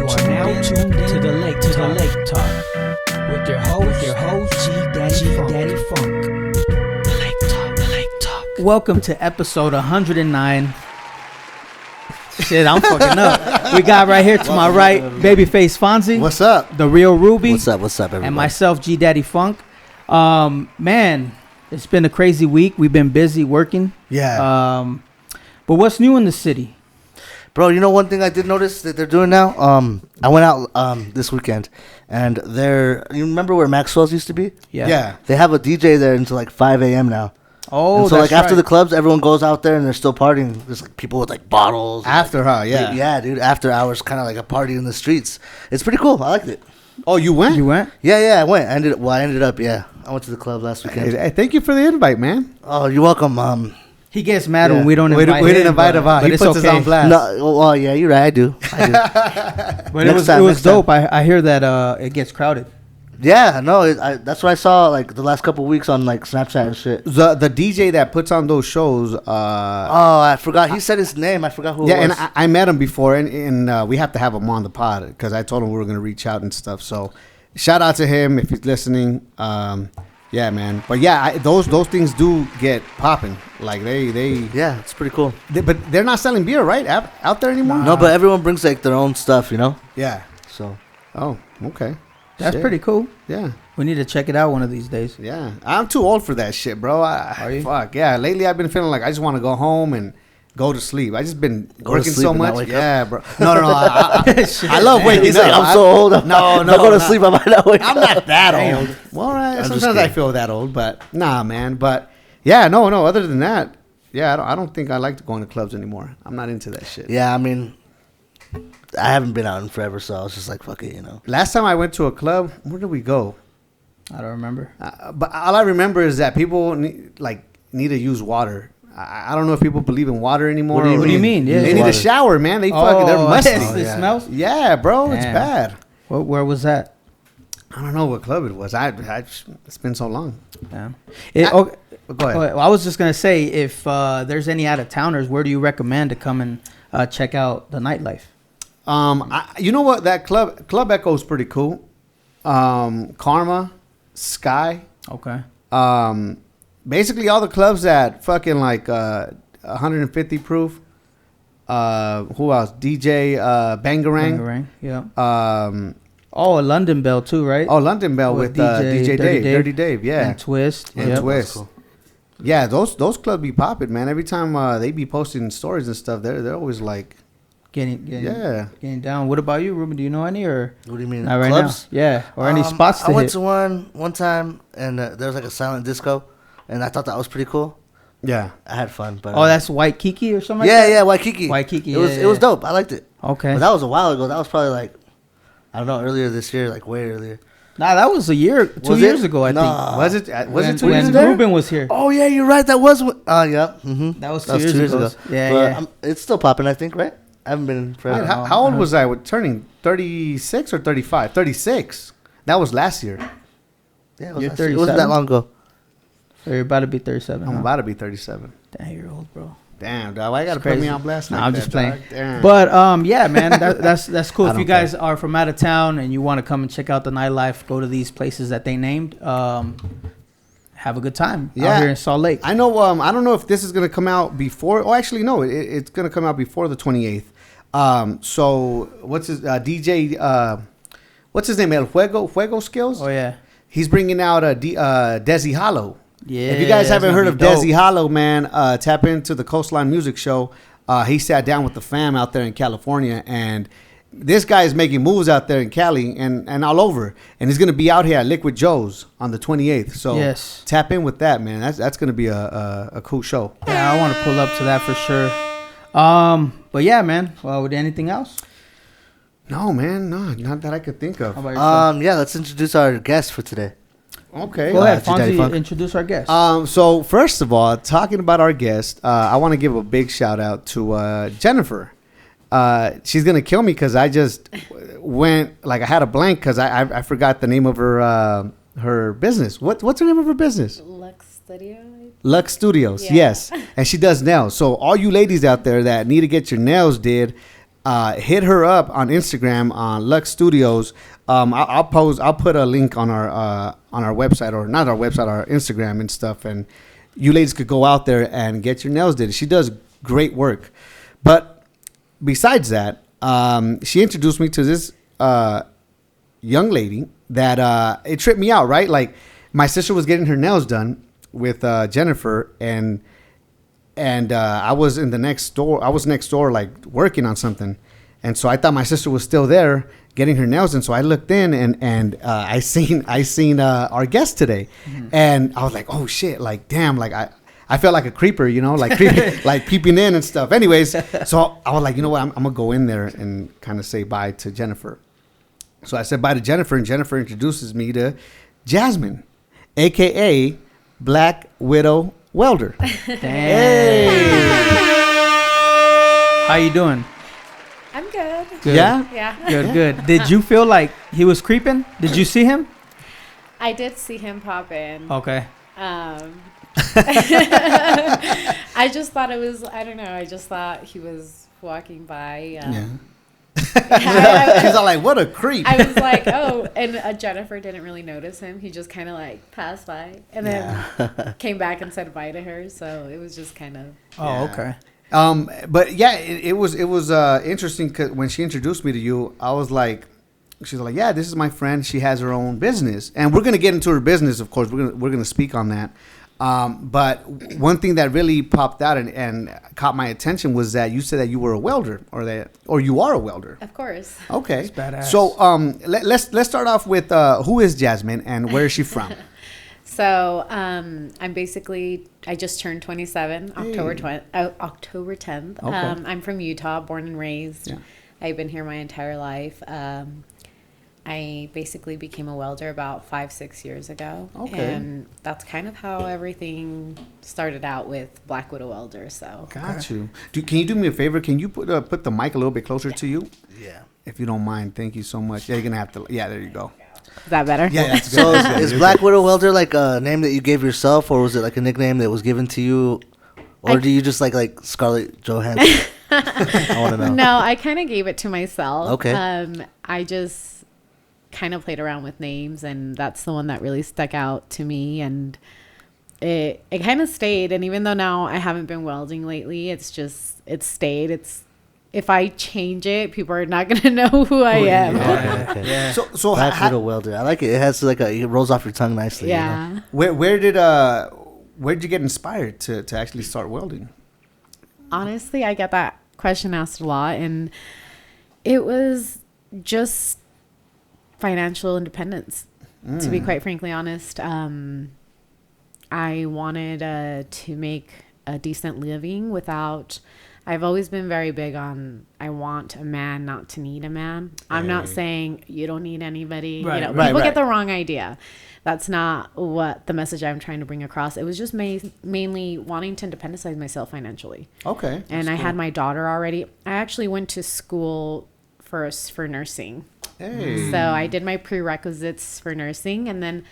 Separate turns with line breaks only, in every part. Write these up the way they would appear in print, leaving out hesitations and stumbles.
now tuned to the Lake Talk with your host, G Daddy Funk. The Lake Talk. Welcome to episode 109. Shit, I'm fucking up. We got right here to my right, Babyface Fonzie.
What's up?
The Real Ruby.
What's up, everybody?
And myself, G Daddy Funk. Man, it's been a crazy week. We've been busy working.
Yeah.
But what's new in the city?
Bro, you know one thing I did notice that they're doing now? I went out this weekend, and you remember where Maxwell's used to be?
Yeah.
They have a DJ there until like 5 a.m. now.
Oh,
and so
that's
like after
right.
the clubs, everyone goes out there and they're still partying. There's like people with like bottles.
After her, yeah.
Yeah, dude. After hours, kind of like a party in the streets. It's pretty cool. I liked it.
Oh, you went?
You went?
Yeah, I went. I ended up, I went to the club last weekend.
Hey, thank you for the invite, man.
Oh, you're welcome.
He gets mad when we don't invite him.
We didn't invite him out.
But
He
it's
puts us
okay.
on blast.
No, well, yeah, you're right. I do.
But
Next
it was
time.
dope. I hear that it gets crowded.
Yeah, no, that's what I saw like the last couple of weeks on like Snapchat and shit.
The DJ that puts on those shows.
Oh, I forgot. He said his name. I forgot who.
Yeah,
it was.
and I met him before, and we have to have him on the pod because I told him we were gonna reach out and stuff. So, shout out to him if he's listening. Yeah, man. But yeah, those things do get popping. Like they.
Yeah, it's pretty cool.
But they're not selling beer, right? Out there anymore.
No, but everyone brings like their own stuff, you know.
Yeah.
So.
Oh, okay.
That's
Shit.
pretty cool.
Yeah.
We need to check it out one of these days.
Yeah, I'm too old for that shit, bro.
Are you?
Fuck yeah. Lately, I've been feeling like I just want to go home and go to sleep. I just been
Go to
working
sleep
so
and not
much.
wake
Yeah, bro. No. I love waking
He's
up.
like, I'm so old.
No,
If I go to sleep, I might not wake
I'm
up.
not that
Damn.
old. Well,
just
sometimes I
kidding.
feel that old, but nah, man. But yeah, no. Other than that, yeah, I don't think I like to go into clubs anymore. I'm not into that shit.
Yeah, I mean, I haven't been out in forever, so I was just like, fuck it, you know.
Last time I went to a club, where did we go?
I don't remember.
But all I remember is that people need to use water. I don't know if people believe in water anymore.
What do you mean? Yeah.
They need
Water.
a shower, man. They're musty.
It smells?
Yeah, bro, it's
Damn.
bad.
Where was that?
I don't know what club it was. It's been so long.
Damn.
Go ahead.
Well, I was just going to say, if there's any out-of-towners, where do you recommend to come and check out the nightlife?
You know what? That Club Echo is pretty cool. Karma, Sky.
Okay.
Basically all the clubs that fucking like 150 proof. Who else? DJ Bangarang.
Bangarang, yeah. London Bell too, right?
Oh, London Bell with DJ Dave, Dirty Dave, yeah.
And Twist.
And
yep.
Twist.
Cool.
Yeah, those clubs be popping, man. Every time they be posting stories and stuff, they're always like,
Getting down. What about you, Ruben? Do you know any or
What do you mean?
not right
Clubs?
now? Yeah, or any spots to
I went
hit?
to one time, and there was like a silent disco, and I thought that was pretty cool.
yeah.
I had fun, but
That's White Kiki or something.
yeah,
like that?
Waikiki.
Waikiki,
It was dope. I liked it.
Okay.
But that was a while ago. That was probably like, I don't know, earlier this year, like way earlier.
Nah, that was 2
Was
years
it?
ago. I
No.
think.
Was it 2
when
years ago?
Ruben was here?
Oh yeah, you're right. That was. Yeah. Mm-hmm.
That was 2 years ago. Yeah,
But,
yeah.
it's still popping, I think, right? I haven't been in forever.
Wait, how old was I? Turning 36 or 35? 36. That was last year.
Yeah,
You're
it wasn't
37?
that long ago.
So you're about to be 37.
I'm
huh?
about to be 37.
Damn, you're old, bro.
Damn, dog. Why you gotta
It's
put me
crazy.
on blast?
Nah,
like
I'm
that,
just playing.
dog? Damn.
But yeah, man, that's cool.
I
If you
don't
guys are from out of town and you want to come and check out the nightlife, go to these places that they named. Have a good time out here in Salt Lake.
I know. I don't know if this is gonna come out before. Oh, actually, no. It's gonna come out before the 28th. So what's his DJ? What's his name? El Fuego Skills.
Oh yeah,
He's bringing out Desi Hollow.
yeah.
If you guys
that's
haven't
gonna
heard of
be dope.
Desi Hollow, man, tap into the Coastline Music Show. He sat down with the fam out there in California, and this guy is making moves out there in Cali and all over. And he's going to be out here at Liquid Joe's on the 28th. So
Yes.
tap in with that, man. That's going to be a cool show.
Yeah, I want to pull up to that for sure. But yeah, man. Well, with anything else?
No, man, no, not that I could think
How
of.
about yourself?
Yeah, let's introduce our guest for today.
Okay.
Go ahead,
Daddy
Fonzie.
Funk.
Introduce our guest.
So first of all, talking about our guest, I want to give a big shout out to Jennifer. She's gonna kill me because I just went like I had a blank because I forgot the name of her business. What's the name of her business? Lux Studios.
Yeah.
Yes, and she does nails. So all you ladies out there that need to get your nails did, hit her up on Instagram on Lux Studios. I'll put a link on our website, or not our website, our Instagram and stuff, and you ladies could go out there and get your nails did. She does great work. But besides that, she introduced me to this young lady that it tripped me out, right? Like, my sister was getting her nails done with Jennifer, and I was in the next door. I was next door, like, working on something, and so I thought my sister was still there getting her nails done. So I looked in, and I seen our guest today, and I was like, oh shit, like, damn, like I felt like a creeper, like like peeping in and stuff. Anyways, so I was like, you know what, I'm gonna go in there and kind of say bye to Jennifer. So I said bye to Jennifer, and Jennifer introduces me to Jasmine, aka Black Widow Welder.
Hey. How you doing?
I'm good.
Good.
Yeah.
Good. Did you feel like he was creeping? Did you see him?
I did see him pop in.
Okay.
I just thought it was, I don't know, I just thought he was walking by.
She's all like, what a creep.
I was like, oh, and Jennifer didn't really notice him. He just kind of like passed by and then came back and said bye to her. So it was just kind of.
Oh, okay.
But yeah, it was interesting because when she introduced me to you, I was like, she's like, yeah, this is my friend. She has her own business, and we're gonna get into her business. Of course, we're gonna speak on that. But one thing that really popped out and caught my attention was that you said that you were a welder, or you are a welder.
Of course.
Okay.
That's badass.
So let's start off with who is Jasmine and where is she from?
So I just turned 27, October 10th.
Okay.
I'm from Utah, born and raised.
Yeah.
I've been here my entire life. I basically became a welder about 5-6 years ago.
Okay.
And that's kind of how everything started out with Blak Widow Welder. So
Got you. Can you do me a favor? Can you put the mic a little bit closer to you?
Yeah.
If you don't mind. Thank you so much. Yeah, you're going to have to. Yeah, there you go.
is that better?
Yeah, that's good.
So
That's good.
is Black Widow Welder like a name that you gave yourself, or was it like a nickname that was given to you, or do you just like Scarlett Johansson? I want to know.
No, I kind of gave it to myself.
Okay.
I just kind of played around with names, and that's the one that really stuck out to me, and it kind of stayed. And even though now I haven't been welding lately, it's stayed. If I change it, people are not going to know who I am.
Okay.
Yeah.
So
Black Widow Welder. I like it. It has like it rolls off your tongue nicely.
Yeah.
You know?
where did you get inspired to actually start welding?
Honestly, I get that question asked a lot, and it was just financial independence, to be quite frankly honest. I wanted to make a decent living without. I've always been very big on I want a man not to need a man. I'm not saying you don't need anybody.
Right,
People get the wrong idea. That's not what the message I'm trying to bring across. It was just mainly wanting to independendize myself financially.
Okay.
And I had my daughter already. I actually went to school first for nursing.
Hey.
So I did my prerequisites for nursing, and then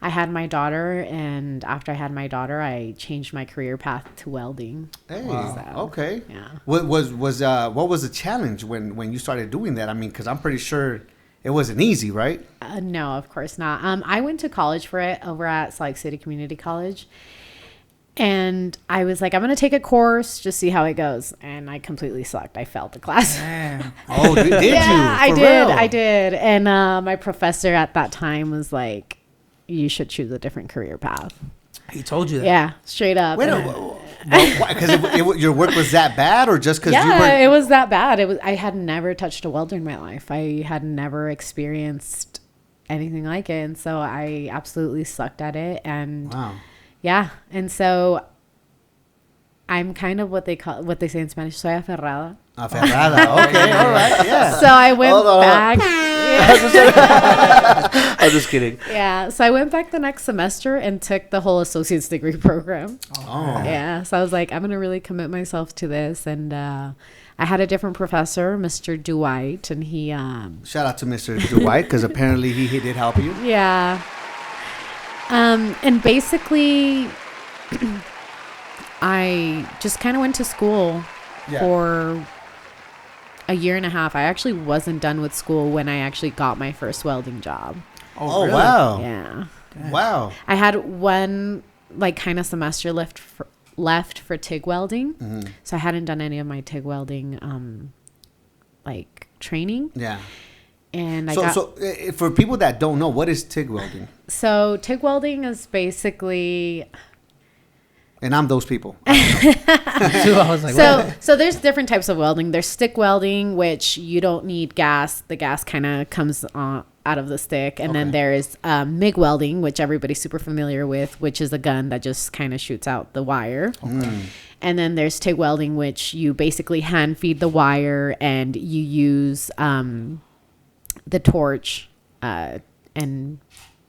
I had my daughter, and after I had my daughter, I changed my career path to welding.
Hey.
So,
Okay.
yeah.
What was the challenge when you started doing that? I mean, because I'm pretty sure it wasn't easy, right?
No, of course not. I went to college for it over at Salt Lake City Community College. And I was like, I'm going to take a course, just see how it goes. And I completely sucked. I failed the class.
Damn.
Oh, did
Yeah,
you?
I did. And my professor at that time was like, you should choose a different career path.
He told you that.
Yeah, straight up.
Wait, because your work was that bad, or just because you were?
It was that bad. I had never touched a welder in my life. I had never experienced anything like it. And so I absolutely sucked at it. And
Wow.
yeah. And so I'm kind of what they say in Spanish, soy aferrada.
Aferrada. Okay, all right, yeah.
So I went back.
I'm just kidding.
Yeah. So I went back the next semester and took the whole associate's degree program.
Oh.
Yeah. So I was like, I'm going to really commit myself to this. And I had a different professor, Mr. Dwight, and he...
Shout out to Mr. Dwight, because apparently he did help you.
Yeah. And basically, I just kind of went to school for a year and a half. I actually wasn't done with school when I actually got my first welding job.
Oh,
really?
wow.
Yeah.
Wow.
I had one like kind of semester left for TIG welding.
Mm-hmm.
So I hadn't done any of my TIG welding like training.
Yeah.
And
So for people that don't know, what is TIG welding?
So TIG welding is basically
And I'm those people.
So I was like,
so there's different types of welding. There's stick welding, which you don't need gas. The gas kind of comes out of the stick. And then there's MIG welding, which everybody's super familiar with, which is a gun that just kind of shoots out the wire. And then there's TIG welding, which you basically hand feed the wire and you use the torch and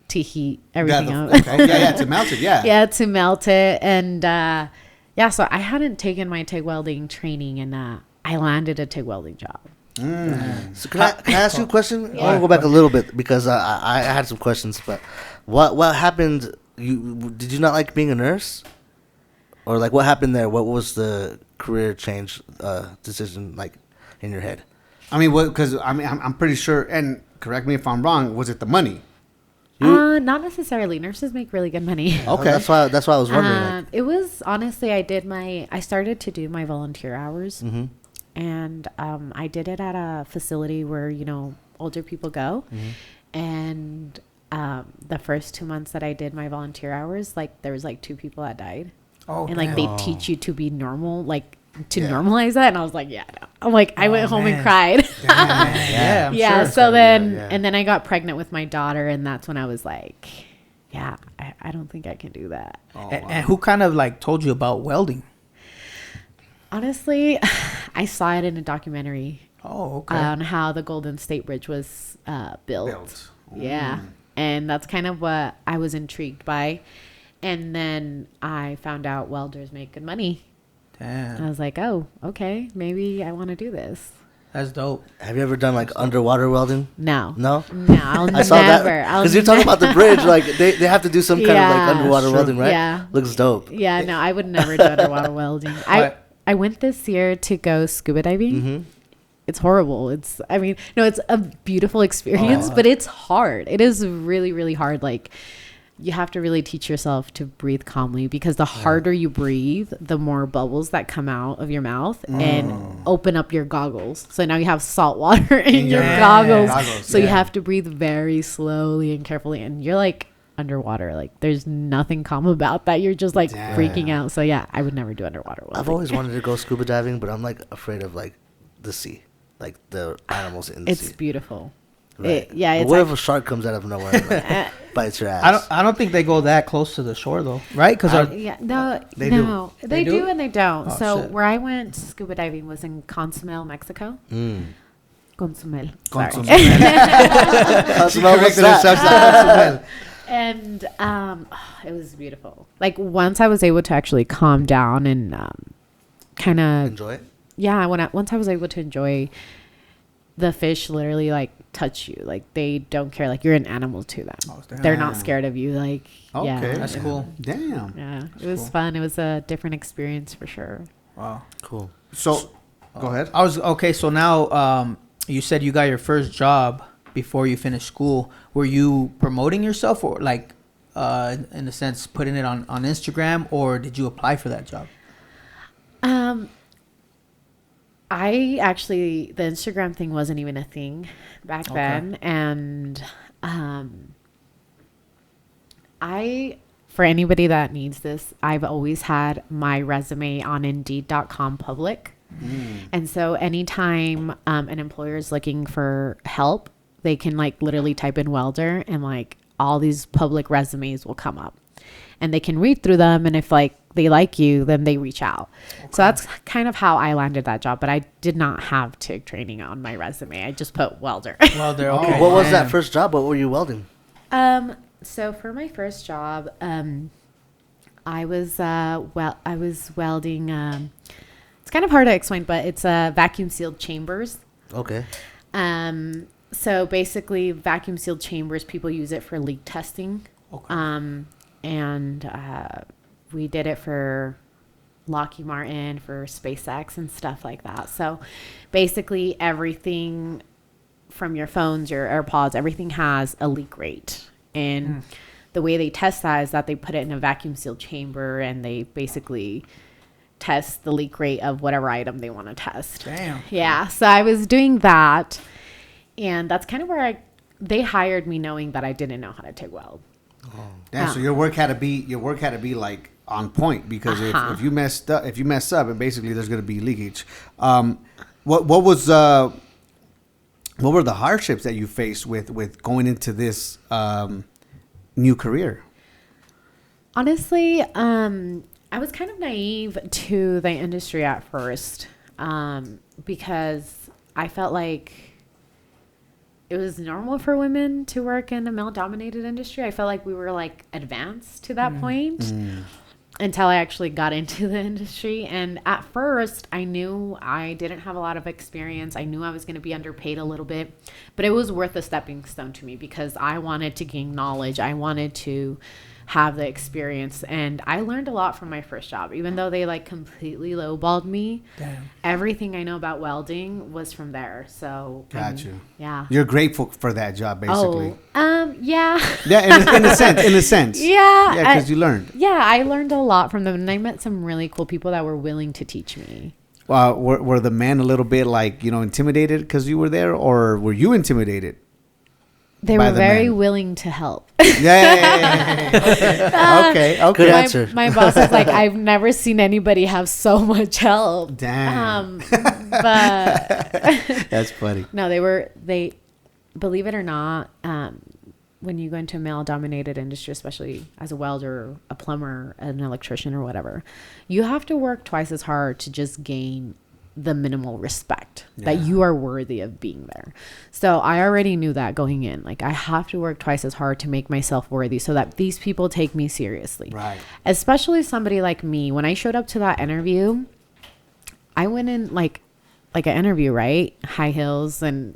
to heat everything out.
Okay. Yeah, to melt it. Yeah.
Yeah, to melt it. And so I hadn't taken my TIG welding training, and I landed a TIG welding job.
So can I ask you a question? I want to go back a little bit because I had some questions. But what happened? Did you not like being a nurse, or like what happened there? What was the career change decision like in your head?
I mean, because I'm pretty sure, and correct me if I'm wrong. Was it the money?
Not necessarily. Nurses make really good money.
Okay,
that's why I was wondering.
It was honestly, I started to do my volunteer hours, and I did it at a facility where older people go, and the first 2 months that I did my volunteer hours, like there was like 2 people that died, and like they teach you to be normal, like to normalize that, and I was like, yeah, no. I'm like, I went home and cried.
yeah,
yeah.
Sure.
So then, and then I got pregnant with my daughter, and that's when I was like, yeah, I don't think I can do that.
And who kind of like told you about welding?
Honestly, I saw it in a documentary.
Oh, okay.
On how the Golden State Bridge was built. Yeah. And that's kind of what I was intrigued by. And then I found out welders make good money.
Damn.
And I was like, oh, okay, maybe I want to do this.
That's dope.
Have you ever done like underwater welding?
No.
No?
I'll
I saw
never.
that because you're talking about the bridge. Like they have to do some kind of like underwater welding, right?
Yeah.
Looks dope.
Yeah, no, I would never do underwater welding. I went this year to go scuba diving. It's horrible. It's a beautiful experience, but it's hard. It is really, really hard. Like you have to really teach yourself to breathe calmly, because the harder you breathe, the more bubbles that come out of your mouth and open up your goggles. So now you have salt water in your goggles. So you have to breathe very slowly and carefully, and you're like underwater. Like there's nothing calm about that. You're just like freaking out. So yeah, I would never do underwater welding.
I've always wanted to go scuba diving, but I'm like afraid of like the sea, like the animals in the sea.
It's beautiful.
Right.
It's
what if a shark comes out of nowhere and like, bites your ass?
I don't think they go that close to the shore though, right? Because
they do and they don't.
Oh,
so
shit.
where I went scuba diving was in Cozumel, Mexico. Cozumel. Sorry. And it was beautiful. Like once I was able to actually calm down and kind of
enjoy it.
Yeah, once I was able to enjoy, the fish literally like touch you. Like they don't care. Like you're an animal to them. They're not scared of you. Like
that's cool.
Damn.
Yeah, it was fun. It was a different experience for sure.
Wow,
cool.
So, go ahead.
So now, you said you got your first job before you finished school. Were you promoting yourself, or like, in a sense, putting it on Instagram, or did you apply for that job?
I actually, the Instagram thing wasn't even a thing back then. And for anybody that needs this, I've always had my resume on Indeed.com public. And so anytime an employer is looking for help, they can like literally type in welder, and like all these public resumes will come up. And they can read through them, and if like they like you, then they reach out. So that's kind of how I landed that job. But I did not have TIG training on my resume. I just put welder.
Welder. Okay.
What was that first job? What were you welding?
So for my first job, I was welding. It's kind of hard to explain, but it's vacuum sealed chambers.
Okay.
So basically, vacuum sealed chambers, people use it for leak testing.
Okay.
And we did it for Lockheed Martin, for SpaceX and stuff like that. So basically everything from your phones, your AirPods, everything has a leak rate. And the way they test that is that they put it in a vacuum sealed chamber and they basically test the leak rate of whatever item they want to test.
Damn.
Yeah. So I was doing that. And that's kind of where they hired me knowing that I didn't know how to TIG weld.
Damn, so your work had to be like on point, because if you mess up, and basically there's going to be leakage. What were the hardships that you faced with going into this new career?
Honestly, I was kind of naive to the industry at first, because I felt like it was normal for women to work in a male-dominated industry. I felt like we were like advanced to that point until I actually got into the industry. And at first, I knew I didn't have a lot of experience. I knew I was going to be underpaid a little bit, but it was worth a stepping stone to me because I wanted to gain knowledge. I wanted to have the experience, and I learned a lot from my first job. Even though they like completely lowballed me, everything I know about welding was from there. So
got you.
Yeah,
you're grateful for that job, basically.
Yeah.
Yeah, in a sense.
Yeah,
because you learned.
Yeah, I learned a lot from them, and I met some really cool people that were willing to teach me.
Were the men a little bit like, intimidated because you were there, or were you intimidated?
They were very willing to help.
Yeah. Okay.
Good answer.
My boss is like, I've never seen anybody have so much help.
Damn.
But
that's funny.
No, they believe it or not, when you go into a male-dominated industry, especially as a welder, a plumber, an electrician, or whatever, you have to work twice as hard to just gain the minimal respect that you are worthy of being there. So I already knew that going in. Like, I have to work twice as hard to make myself worthy so that these people take me seriously.
Right.
Especially somebody like me. When I showed up to that interview, I went in like an interview, right? High heels and,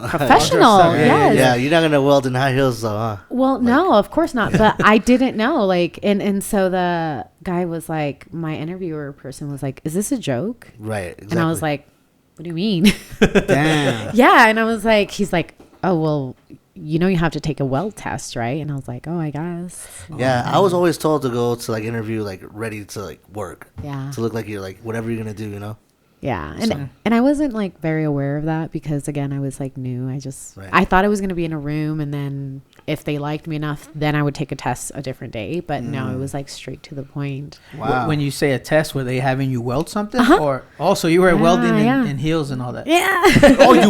professional. Yes.
Yeah, you're not going to weld in high heels though, huh?
Well, no, of course not. But I didn't know. Like, and so the guy was like, my interviewer person was like, is this a joke?
Right. Exactly.
And I was like, what do you mean?
Damn.
Yeah. And I was like, he's like, oh, well, you have to take a weld test, right? And I was like, oh, I guess.
Yeah, I was always told to go to like interview like ready to like work.
Yeah.
To look like you're like whatever you're going to do,
Yeah. And I wasn't like very aware of that because again, I was like new.
Right.
I thought I was going to be in a room, and then if they liked me enough, then I would take a test a different day. But no, it was like straight to the point.
Wow.
When you say a test, were they having you weld something? Or also you were welding in heels and all that?
Yeah.
Oh, you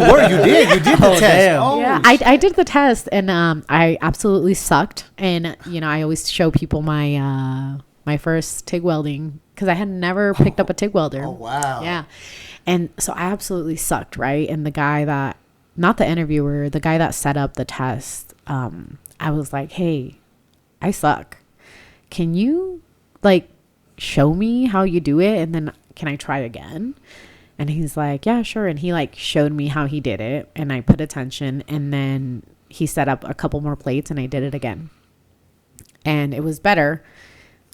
did the test.
Damn.
Oh,
Yeah, I did the test, and I absolutely sucked. And, I always show people my my first TIG welding because I had never picked up a TIG welder.
Oh, wow.
Yeah. And so I absolutely sucked, right? And the guy that, not the interviewer, the guy that set up the test, I was like, hey, I suck. Can you like show me how you do it? And then can I try again? And he's like, yeah, sure. And he like showed me how he did it, and I put attention, and then he set up a couple more plates and I did it again. And it was better.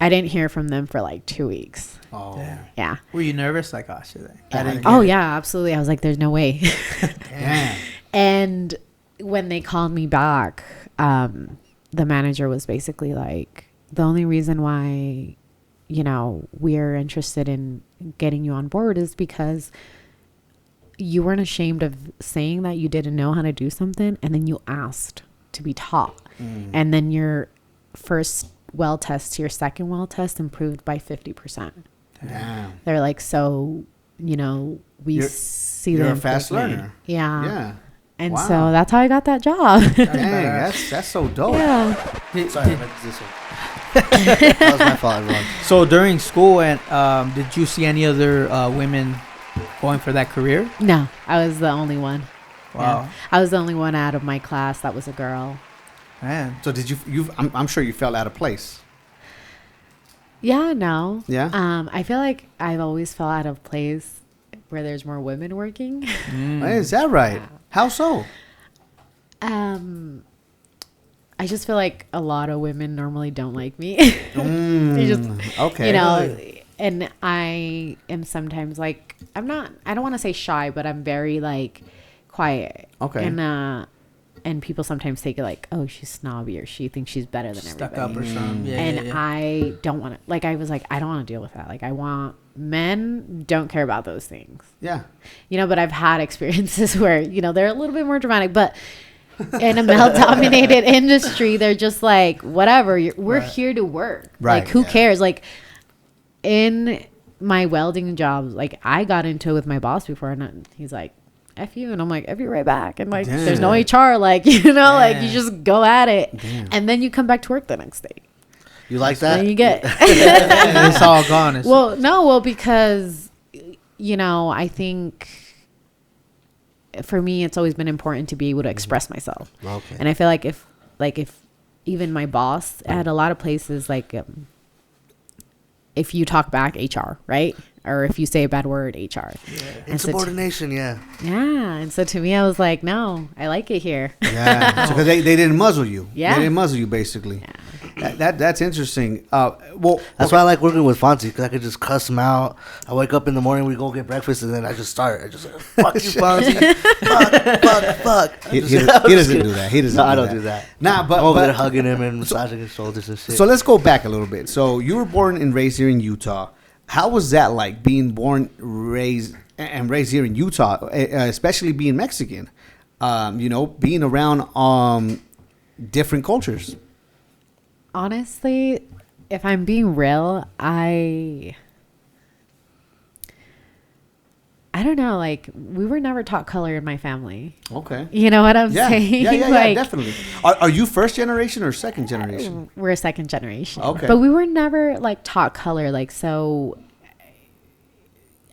I didn't hear from them for like 2 weeks.
Oh.
Damn.
Yeah.
Were you nervous? Like, oh, should I?
Yeah. Oh yeah, absolutely. I was like, there's no way.
Damn.
And when they called me back, the manager was basically like, the only reason why, we're interested in getting you on board is because you weren't ashamed of saying that you didn't know how to do something, and then you asked to be taught. And then your first weld test to your second weld test improved by 50%.
Damn.
They're like, so, we see
You're
the
a fast
improvement.
learner.
Yeah.
Yeah.
And
Wow.
so that's how I got that job.
Dang, that's so dope.
Yeah.
Sorry, I meant this one. That was my fault, everyone.
So during school, and did you see any other women going for that career?
No, I was the only one.
Wow.
Yeah. I was the only one out of my class that was a girl.
Man.
So did I'm sure you felt out of place.
Yeah, no.
Yeah?
I feel like I've always felt out of place where there's more women working.
Is that right? How so?
I just feel like a lot of women normally don't like me. They just,
Okay.
and I am sometimes like, I don't want to say shy, but I'm very like quiet.
Okay.
And people sometimes take it like, oh, she's snobby or she thinks she's better than
Stuck
everybody.
up or something. Yeah,
And I don't want to, like, I was like, I don't want to deal with that. Like, I want men don't care about those things.
Yeah.
You know, but I've had experiences where, you know, they're a little bit more dramatic, but in a male dominated industry, they're just like, whatever, we're here to work.
Right.
Like, who cares? Like, in my welding job, like, I got into it with my boss before, and he's like, F you. And I'm like, F you right back. And like,
Damn.
there's no HR. Like, you know, like, you
Damn.
just go at it.
Damn.
And then you come back to work the next day.
You like that?
Then you get.
And it's all gone. It's
Well, because, you know, I think for me, it's always been important to be able to express myself.
Okay.
And I feel like if even my boss at a lot of places, like, if you talk back, HR, right? Or if you say a bad word, HR.
Insubordination, yeah.
Yeah. And so to me, I was like, no, I like it here.
Yeah. Because they didn't muzzle you.
Yeah.
They didn't muzzle you, basically. That's interesting. Well,
That's why I like working with Fonzie, because I could just cuss him out. I wake up in the morning, we go get breakfast, and then I just start. I just like, fuck you, Fonzie. fuck.
He doesn't do that. He doesn't.
No, I don't do that.
Nah, but
I'm over there hugging him and massaging his shoulders and shit.
So let's go back a little bit. So you were born and raised here in Utah. How was that like, being born, raised here in Utah, especially being Mexican? You know, being around different cultures.
Honestly, if I'm being real, I don't know. Like, we were never taught color in my family.
Okay.
You know what I'm saying?
Yeah,
Like,
definitely. Are you first generation or second generation?
we're a second generation.
Okay.
But we were never like taught color. Like, so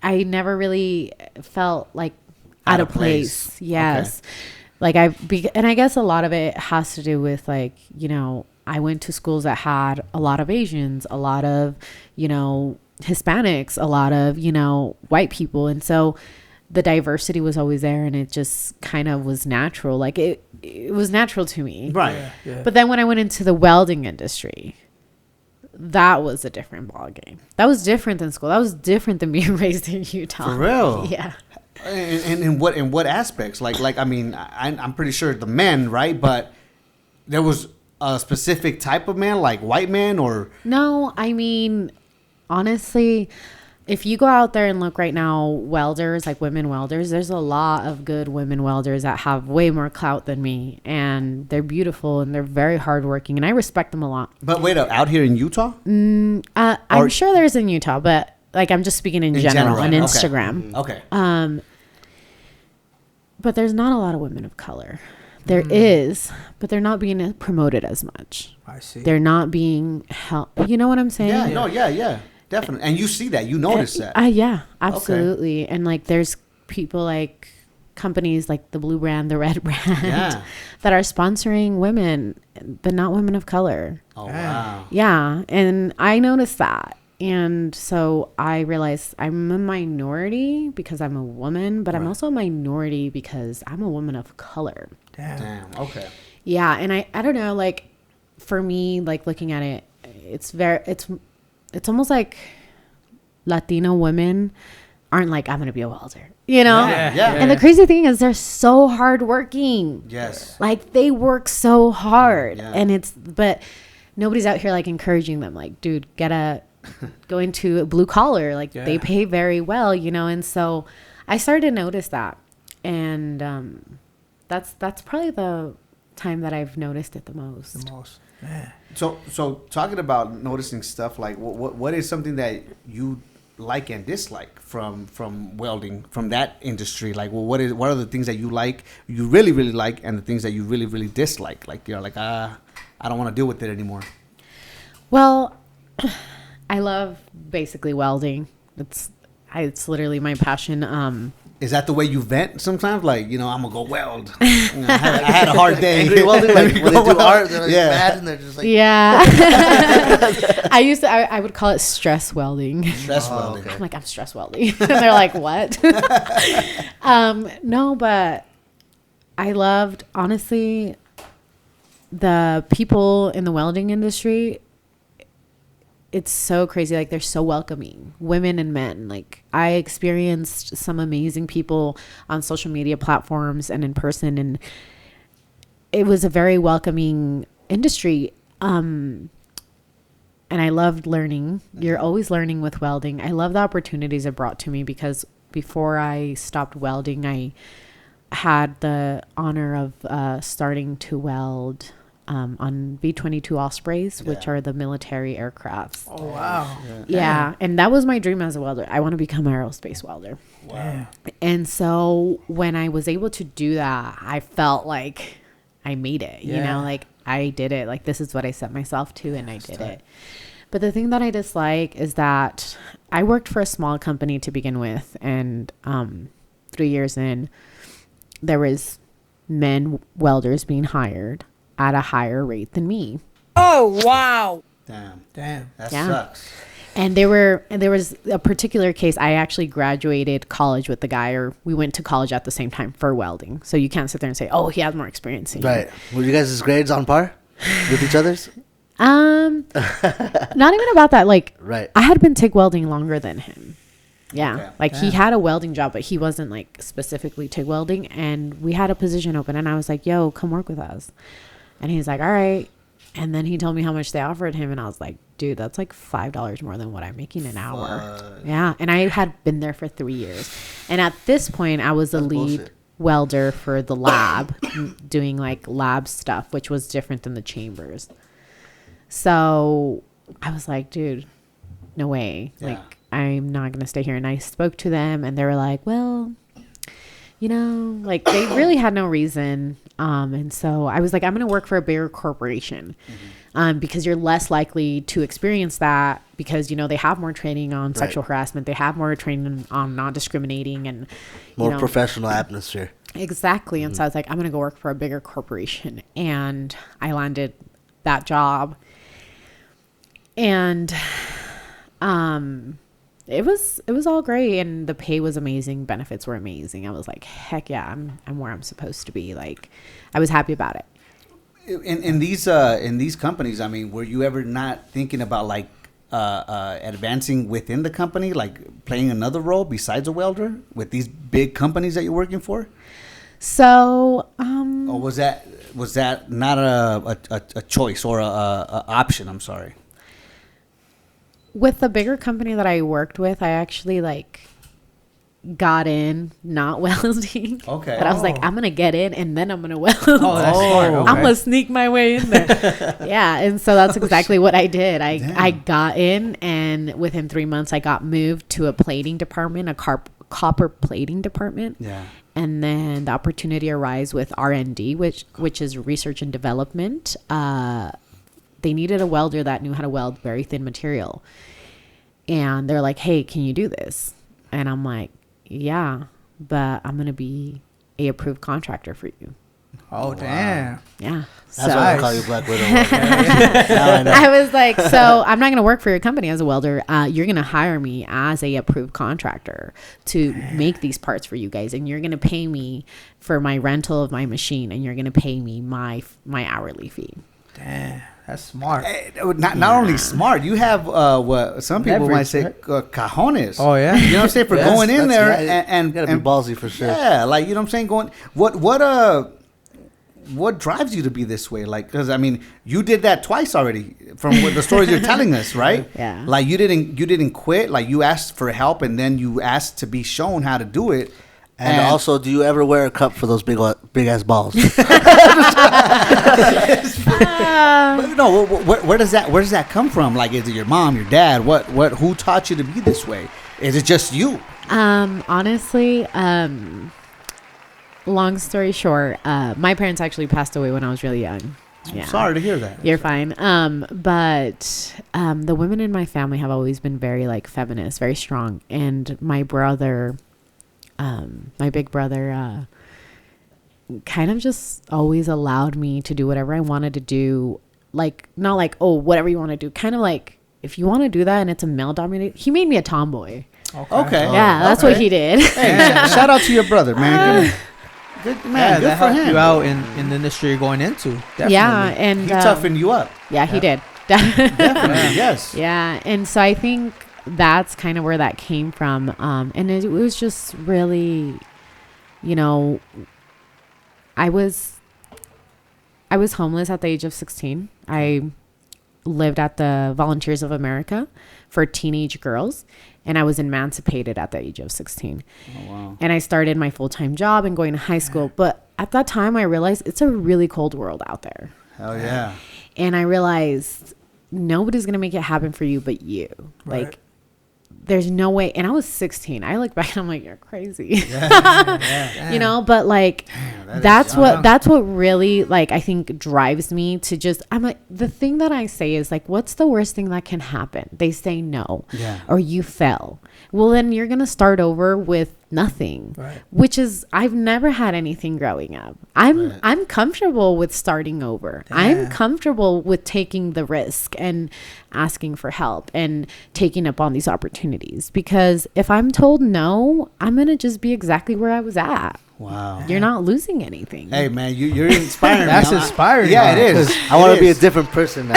I never really felt like out of place. Yes.
Okay.
Like and I guess a lot of it has to do with, like, you know, I went to schools that had a lot of Asians, a lot of, you know, Hispanics, a lot of, you know, white people. And so the diversity was always there, and it just kind of was natural. Like, it was natural to me.
Right.
Yeah.
But then when I went into the welding industry, that was a different ballgame. That was different than school. That was different than being raised in Utah.
For real?
Yeah.
And in what aspects? Like I mean, I'm pretty sure the men, right? But there was a specific type of man, like white man, or
No, I mean, honestly, if you go out there and look right now, welders, like women welders, there's a lot of good women welders that have way more clout than me, and they're beautiful and they're very hardworking, and I respect them a lot.
But wait, out here in Utah?
I'm sure there's in Utah, but like, I'm just speaking in general on
okay.
Instagram.
Okay.
But there's not a lot of women of color. There is, but they're not being promoted as much.
I see.
They're not being helped. You know what I'm saying?
Yeah. No. Yeah. Definitely. And you see that. You notice that.
Yeah, absolutely. And like, there's people like companies like the Blue Brand, the Red Brand, that are sponsoring women, but not women of color.
Oh wow.
Yeah, and I noticed that. And so I realized I'm a minority because I'm a woman, but I'm also a minority because I'm a woman of color.
Damn. Okay.
Yeah, and I don't know, like, for me, like, looking at it, it's almost like Latino women aren't like, I'm gonna be a welder, you know?
Yeah.
And the crazy thing is, they're so hardworking.
Yes.
Like, they work so hard,
Yeah.
but nobody's out here like encouraging them, like, dude, go into a blue collar, like they pay very well, you know? And so I started to notice that, and that's probably the time that I've noticed it the most.
Yeah.
So talking about noticing stuff, like what is something that you like and dislike from welding, from that industry? Like, well, what are the things that you like, you really like, and the things that you really dislike? Like, you're like, I don't want to deal with it anymore.
Well, I love basically welding. It's literally my passion.
Is that the way you vent sometimes? Like, you know, I'm gonna go weld. I had a hard day.
Angry welding, like when they do art, they're like mad and they're just like,
yeah. I would call it stress welding.
Stress welding.
okay.
I'm like, I'm stress welding. And they're like, what? No, but I loved, honestly, the people in the welding industry. it's so crazy. Like, they're so welcoming, women and men. Like, I experienced some amazing people on social media platforms and in person, and it was a very welcoming industry. And I loved learning. You're always learning with welding. I love the opportunities it brought to me, because before I stopped welding, I had the honor of starting to weld on V-22 Ospreys, which are the military aircrafts.
Oh, wow.
Yeah. And that was my dream as a welder. I want to become an aerospace welder.
Wow.
And so when I was able to do that, I felt like I made it, you know, like I did it. Like, this is what I set myself to, and I did it. But the thing that I dislike is that I worked for a small company to begin with, and 3 years in, there was men welders being hired at a higher rate than me.
Oh, wow.
Damn.
That sucks.
And there was a particular case. I actually graduated college with the guy, or we went to college at the same time for welding. So you can't sit there and say, oh, he has more experience than you.
Right. Were you guys' grades on par with each other's?
Not even about that. Like,
Right.
I had been TIG welding longer than him. Yeah.
Okay.
Like, he had a welding job, but he wasn't like specifically TIG welding. And we had a position open, and I was like, yo, come work with us. And he's like, all right. And then he told me how much they offered him, and I was like, dude, that's like $5 more than what I'm making an hour. Yeah. And I had been there for 3 years. And at this point, I was the lead
bullshit.
welder for the lab, doing like lab stuff, which was different than the chambers. So I was like, dude, no way.
Yeah.
Like, I'm not going to stay here. And I spoke to them, and they were like, well, you know, like, they really had no reason. And so I was like, I'm going to work for a bigger corporation, because you're less likely to experience that, because, you know, they have more training on sexual harassment. They have more training on not discriminating, and
More professional atmosphere.
Exactly. And so I was like, I'm going to go work for a bigger corporation. And I landed that job. And it was all great, and the pay was amazing, benefits were amazing. I was like, heck yeah, I'm where I'm supposed to be. Like, I was happy about it.
In these companies, I mean, were you ever not thinking about like advancing within the company, like playing another role besides a welder with these big companies that you're working for?
So,
or was that not a choice or a option? I'm sorry.
with the bigger company that I worked with, I actually like got in not welding.
Okay.
But I was like, I'm going to get in and then I'm going to weld.
Oh, that's smart. Okay.
I'm going to sneak my way in there. Yeah. And so that's exactly what I did. I got in, and within 3 months I got moved to a plating department, a copper plating department.
Yeah.
And then the opportunity arose with R&D, which is research and development. They needed a welder that knew how to weld very thin material. And they're like, hey, can you do this? And I'm like, yeah, but I'm going to be a approved contractor for you.
Oh, damn.
Yeah.
That's why I call you Black Widow. Now I know.
I was like, so I'm not going to work for your company as a welder. You're going to hire me as a approved contractor to make these parts for you guys. And you're going to pay me for my rental of my machine. And you're going to pay me my hourly fee.
Damn. That's smart.
Not only smart, you have what some people might say cojones.
Oh, yeah.
You know what I'm saying? For going in there
yeah,
and
you gotta be ballsy for sure.
Yeah, like, you know what I'm saying? What drives you to be this way? Like, because I mean, you did that twice already from what the stories you're telling us, right?
Yeah.
Like you didn't quit. Like you asked for help, and then you asked to be shown how to do it.
And also, do you ever wear a cup for those big ass balls?
But no, where does that come from? Like, is it your mom, your dad? Who taught you to be this way? Is it just you?
Honestly, long story short, my parents actually passed away when I was really young.
I'm sorry to hear that.
You're fine. But the women in my family have always been very like feminist, very strong. And my brother, my big brother, kind of just always allowed me to do whatever I wanted to do. Like, not like, oh, whatever you want to do. Kind of like, if you want to do that and it's a male dominated, he made me a tomboy.
Okay.
Yeah, that's what he did.
Hey, shout out to your brother, man. Good man.
Yeah,
Good
that
for
helped
him.
you out in the industry you're going into. Definitely.
Yeah, and
He toughened you up.
yeah, he did.
Definitely, yes.
Yeah. And so I think that's kind of where that came from. And it was just really, you know, I was homeless at the age of 16. I lived at the Volunteers of America for teenage girls, and I was emancipated at the age of 16.
Oh, wow.
And I started my full-time job and going to high school. But at that time, I realized it's a really cold world out there.
Hell yeah.
And I realized nobody's going to make it happen for you but you.
Right.
Like, there's no way. And I was 16. I look back and I'm like, you're crazy. You know, but like, that's what really, like, I think drives me to just, I'm like, the thing that I say is like, what's the worst thing that can happen? They say no, or you fell. Well, then you're going to start over with nothing, which is, I've never had anything growing up. I'm comfortable with starting over. I'm comfortable with taking the risk and asking for help and taking up on these opportunities, because if I'm told no, I'm going to just be exactly where I was at.
Wow.
You're not losing anything.
Hey, man, you're inspiring me.
That's inspiring.
Yeah, it is.
I want to be a different person now.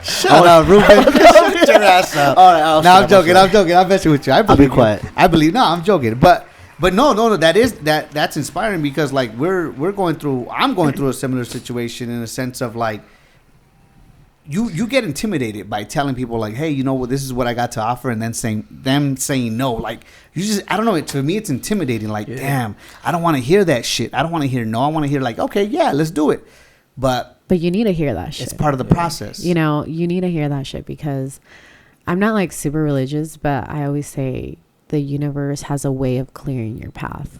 Shut up, Ruben. Shut your ass up.
All right,
I'm joking. I'm messing with you.
I'll be quiet.
I believe. No, I'm joking. But no. That's inspiring, because like I'm going through a similar situation in a sense of like, you get intimidated by telling people like, hey, you know what, this is what I got to offer, and then saying no. Like, you just, I don't know, to me it's intimidating. Like, damn, I don't want to hear that shit. I don't want to hear no. I want to hear like, okay, yeah, let's do it. But
you need to hear that shit.
It's part of the process.
You know, you need to hear that shit, because I'm not like super religious, but I always say the universe has a way of clearing your path.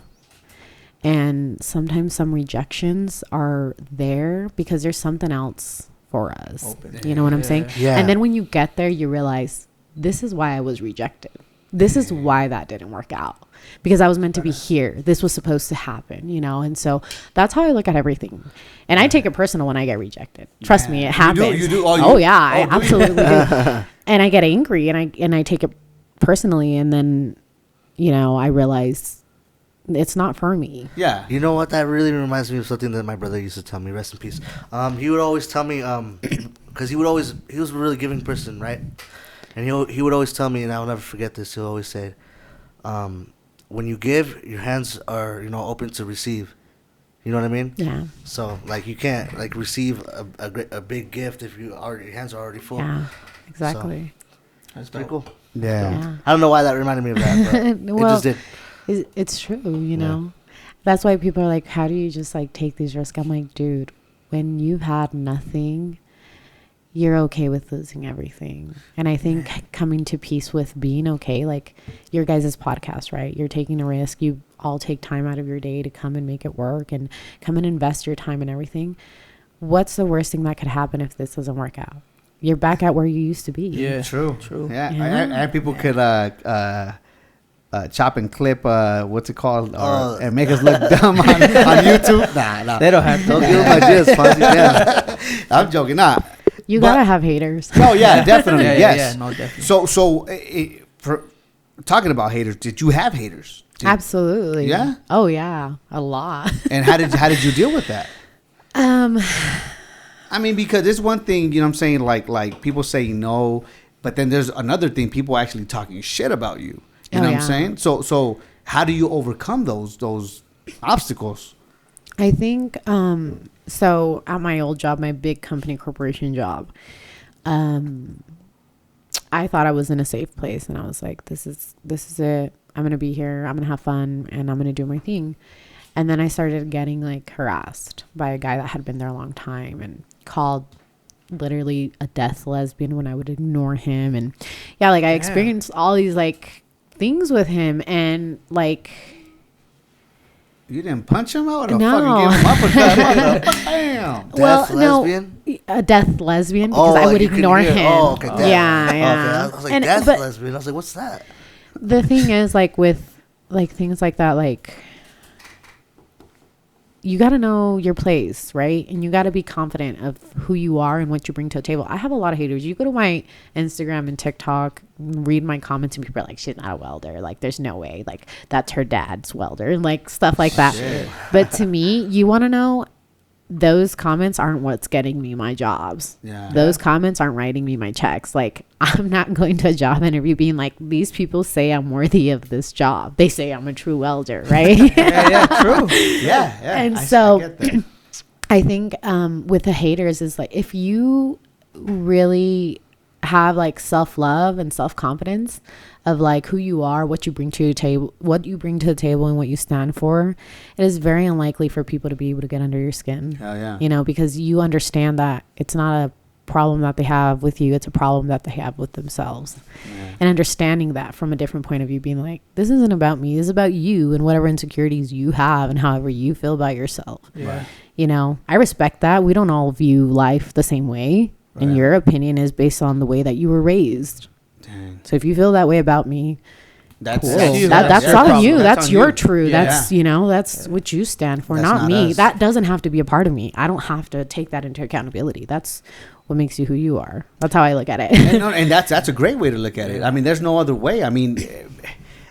And sometimes some rejections are there because there's something else for us. You know what I'm saying?
Yeah.
And then when you get there, you realize this is why I was rejected. This is why that didn't work out, because I was meant to be here. This was supposed to happen, you know? And so that's how I look at everything. And I take it personal when I get rejected. Trust me, it happens.
You do?
I absolutely do. And I get angry, and I take it personally. And then, you know, I realize it's not for me.
Yeah.
You know what? That really reminds me of something that my brother used to tell me. Rest in peace. He would always tell me, because he was a really giving person, right? And he would always tell me, and I'll never forget this. He'll always say, when you give, your hands are, you know, open to receive. You know what I mean?
Yeah.
So like, you can't like receive a big gift if your hands are already full.
Yeah. Exactly.
So, that's pretty cool.
Yeah.
I don't know why that reminded me of that, but
Well,
it just did.
It's true, you know. That's why people are like, how do you just like take these risks? I'm like, dude, when you've had nothing, you're okay with losing everything. And I think coming to peace with being okay, like your guys' podcast, right? You're taking a risk. You all take time out of your day to come and make it work and come and invest your time and everything. What's the worst thing that could happen if this doesn't work out? You're back at where you used to be.
Yeah.
True. Yeah.
Yeah.
And people could chop and clip, what's it called, and make us look dumb on YouTube. Nah.
They don't have to.
Don't give them ideas, Fonzie. Yeah.
I'm joking. Nah.
You gotta have haters.
Oh yeah, definitely.
Yeah, no, definitely.
So for talking about haters, did you have haters?
Absolutely.
Yeah?
Oh yeah, a lot.
And how did you deal with that? I mean, because it's one thing, you know what I'm saying, like people saying no, but then there's another thing, people actually talking shit about you. You know what I'm saying? So how do you overcome those obstacles?
I think so at my old job, my big company corporation job, I thought I was in a safe place, and I was like, this is it. I'm going to be here. I'm going to have fun, and I'm going to do my thing. And then I started getting like harassed by a guy that had been there a long time and called literally a death lesbian when I would ignore him. And yeah, like I experienced all these like things with him, and like,
you didn't punch him out or
No.
fucking give him uppercut? Damn.
Death lesbian?
No, a death lesbian, because I
like
would
you could
ignore
hear-
him.
Oh, okay. Death.
Yeah.
Okay. I was like, death
but
lesbian. I was like, what's that?
the thing is, like with like things like that, like you got to know your place, right? And you got to be confident of who you are and what you bring to the table. I have a lot of haters. You go to my Instagram and TikTok, read my comments, and people are like, she's not a welder. Like, there's no way. Like, that's her dad's welder. And like stuff like that. But to me, you want to know, those comments aren't what's getting me my jobs.
Yeah.
Those comments aren't writing me my checks. Like, I'm not going to a job interview being like, these people say I'm worthy of this job. They say I'm a true welder, right?
Yeah, true.
Yeah.
And
I
so
get that.
I think with the haters is like, if you really have like self-love and self-confidence of like who you are, what you bring to the table, and what you stand for, it is very unlikely for people to be able to get under your skin.
Hell yeah.
You know, because you understand that it's not a problem that they have with you, it's a problem that they have with themselves.
Yeah.
And understanding that from a different point of view, being like, this isn't about me, this is about you and whatever insecurities you have and however you feel about yourself.
Yeah.
You know, I respect that. We don't all view life the same way.
Right.
And your opinion is based on the way that you were raised.
Dang.
So if you feel that way about me,
That's
cool.
you.
That's
That's
on
your
you.
problem.
That's
That's
your
on you.
truth.
Yeah.
That's, you know, that's what you stand for,
That's
not
not
me.
us.
That doesn't have to be a part of me. I don't have to take that into accountability. That's what makes you who you are. That's how I look at it.
and that's a great way to look at it. I mean, there's no other way. I mean,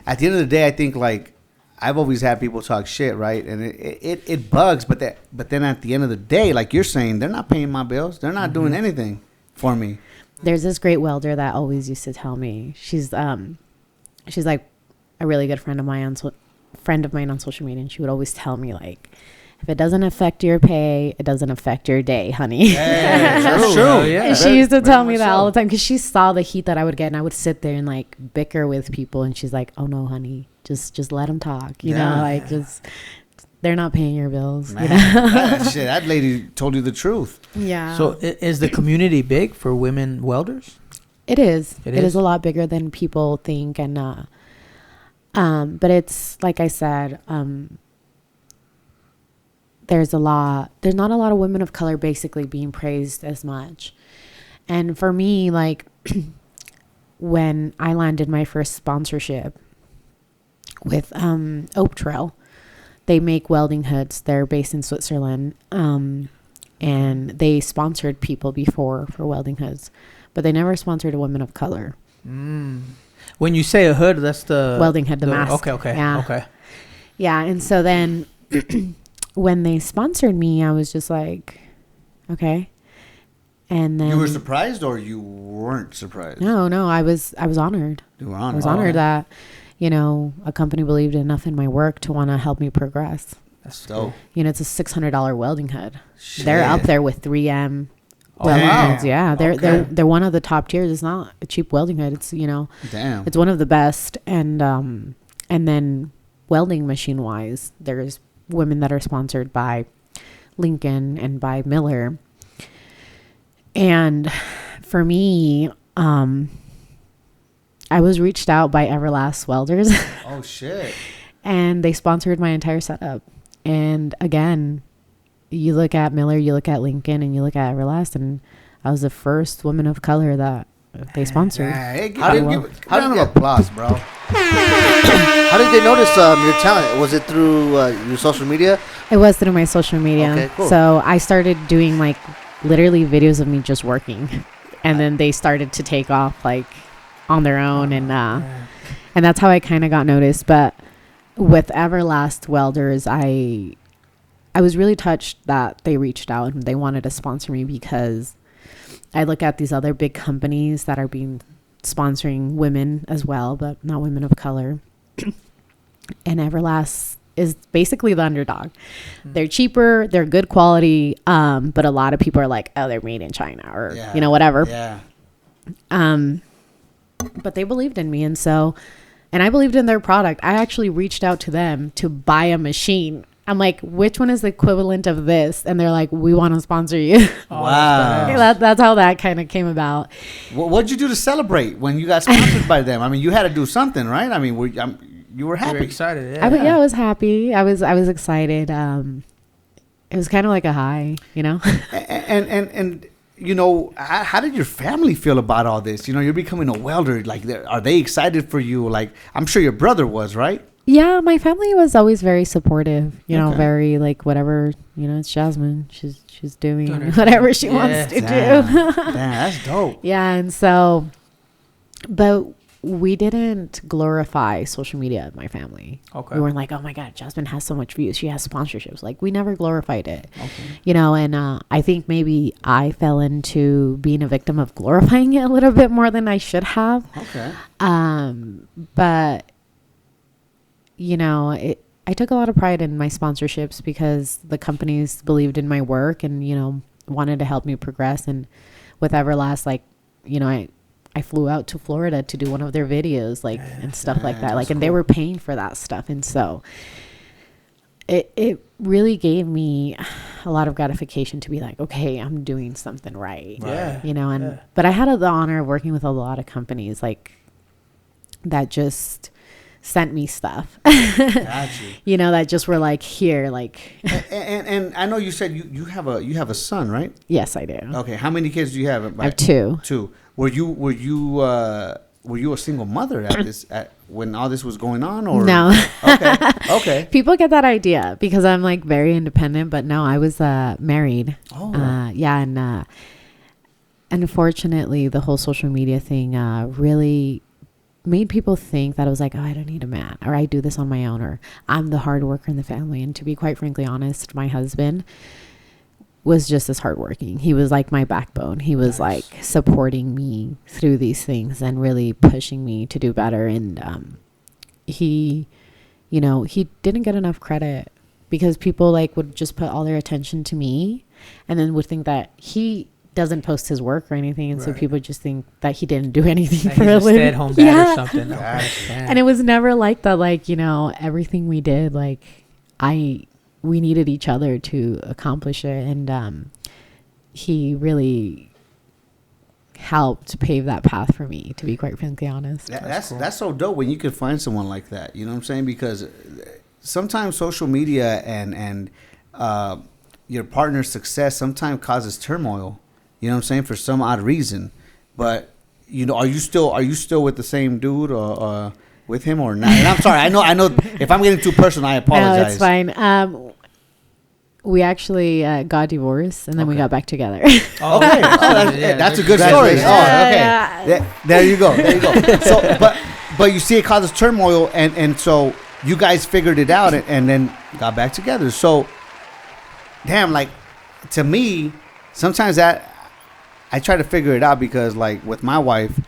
at the end of the day, I think like I've always had people talk shit, right? And it bugs, but then at the end of the day, like you're saying, they're not paying my bills. They're not doing anything for me.
There's this great welder that always used to tell me, she's like a really good friend of mine on social media, and she would always tell me like, if it doesn't affect your pay, it doesn't affect your day, honey.
Hey,
That's true. Yeah.
And she used to tell me
much
that
so.
all the time because she saw the heat that I would get, and I would sit there and like bicker with people, and she's like, "Oh no, honey, just let them talk." You know, like just they're not paying your bills.
Man,
You know?
that lady told you the truth.
Yeah.
So is the community big for women welders?
It is.
It
It
is?
is a lot bigger than people think, and but it's like I said, there's not a lot of women of color basically being praised as much. And for me, like when I landed my first sponsorship with Oak Trail, they make welding hoods. They're based in Switzerland, and they sponsored people before for welding hoods, but they never sponsored a woman of color.
When you say a hood, that's the
Welding hood, the mask.
Okay.
Yeah.
Okay.
Yeah, and so then when they sponsored me, I was just like, okay. And then
You were surprised, or you weren't surprised?
No, I was honored.
You were honored.
I was honored that, you know, a company believed enough in my work to want to help me progress.
That's
dope.
You know, it's a $600 welding hood. They're up there with 3M
Oh,
welding
wow.
hoods. Yeah, they're one of the top tiers. It's not a cheap welding hood. It's, you know,
Damn.
it's one of the best. And then welding machine wise, there's women that are sponsored by Lincoln and by Miller. And for me, I was reached out by Everlast Welders
Oh shit.
and they sponsored my entire setup. And again, you look at Miller, you look at Lincoln, and you look at Everlast, and I was the first woman of color that they sponsored.
Hey,
How did
give a round of applause, bro?
How did they notice your talent? Was it through your social media?
It was through my social media.
Okay, cool.
So I started doing like literally videos of me just working, and then they started to take off like on their own, and that's how I kind of got noticed. But with Everlast Welders, I was really touched that they reached out and they wanted to sponsor me, because I look at these other big companies that are being sponsoring women as well, but not women of color. And Everlast is basically the underdog. They're cheaper, they're good quality, but a lot of people are like, oh, they're made in China, or you know, whatever.
Yeah.
But they believed in me, and I believed in their product. I actually reached out to them to buy a machine. I'm like, which one is the equivalent of this? And they're like, we want to sponsor you.
Wow.
That's how that kind of came about.
What'd you do to celebrate when you got sponsored by them? I mean, you had to do something, right? I mean, you were happy.
You're excited. Yeah.
I was happy. I was excited. It was kind of like a high, you know.
And you know, how did your family feel about all this? You know, you're becoming a welder. Like, are they excited for you? Like, I'm sure your brother was, right?
Yeah, my family was always very supportive. You know,
Okay.
very like whatever. You know, it's Jasmine. She's doing whatever she wants to do.
Damn, that's dope.
Yeah, and so, but we didn't glorify social media in my family.
Okay.
We weren't like, oh my God, Jasmine has so much views. She has sponsorships. Like, we never glorified it.
Okay.
You know, and I think maybe I fell into being a victim of glorifying it a little bit more than I should have.
Okay.
But, you know, I took a lot of pride in my sponsorships because the companies believed in my work and, you know, wanted to help me progress. And with Everlast, like, you know, I flew out to Florida to do one of their videos, like, and stuff like that. Like, and they were paying for that stuff. And so it really gave me a lot of gratification to be like, okay, I'm doing something right.
Yeah.
You know, and, but I had the honor of working with a lot of companies, like, that just sent me stuff.
Got you.
You know, that just were like, here, like.
And I know you said you have a son, right?
Yes, I do.
Okay. How many kids do you have?
I have two.
Two. Were you a single mother when all this was going on, or
no?
Okay.
People get that idea because I'm like very independent, but no, I was married.
Oh.
And unfortunately, the whole social media thing really made people think that I was like, oh, I don't need a man, or I do this on my own, or I'm the hard worker in the family. And to be quite frankly honest, my husband was just as hardworking. He was like my backbone. He was like supporting me through these things and really pushing me to do better. And he, you know, he didn't get enough credit because people like would just put all their attention to me and then would think that he doesn't post his work or anything. And so people just think that he didn't do anything
like
for a living.
Stay-at-home dad or something.
And it was never like that. Like, you know, everything we did, like we needed each other to accomplish it. And he really helped pave that path for me, to be quite frankly honest.
That's so dope when you can find someone like that. You know what I'm saying? Because sometimes social media and your partner's success sometimes causes turmoil. You know what I'm saying? For some odd reason. But, you know, are you still with the same dude or with him or not? And I'm sorry. I know. If I'm getting too personal, I apologize.
No, it's fine. We actually got divorced and then we got back together.
Oh, okay. That's a good story. Okay. There you go. So, but you see, it causes turmoil, and so you guys figured it out and then got back together. So, damn, like, to me, sometimes that I try to figure it out because, like, with my wife,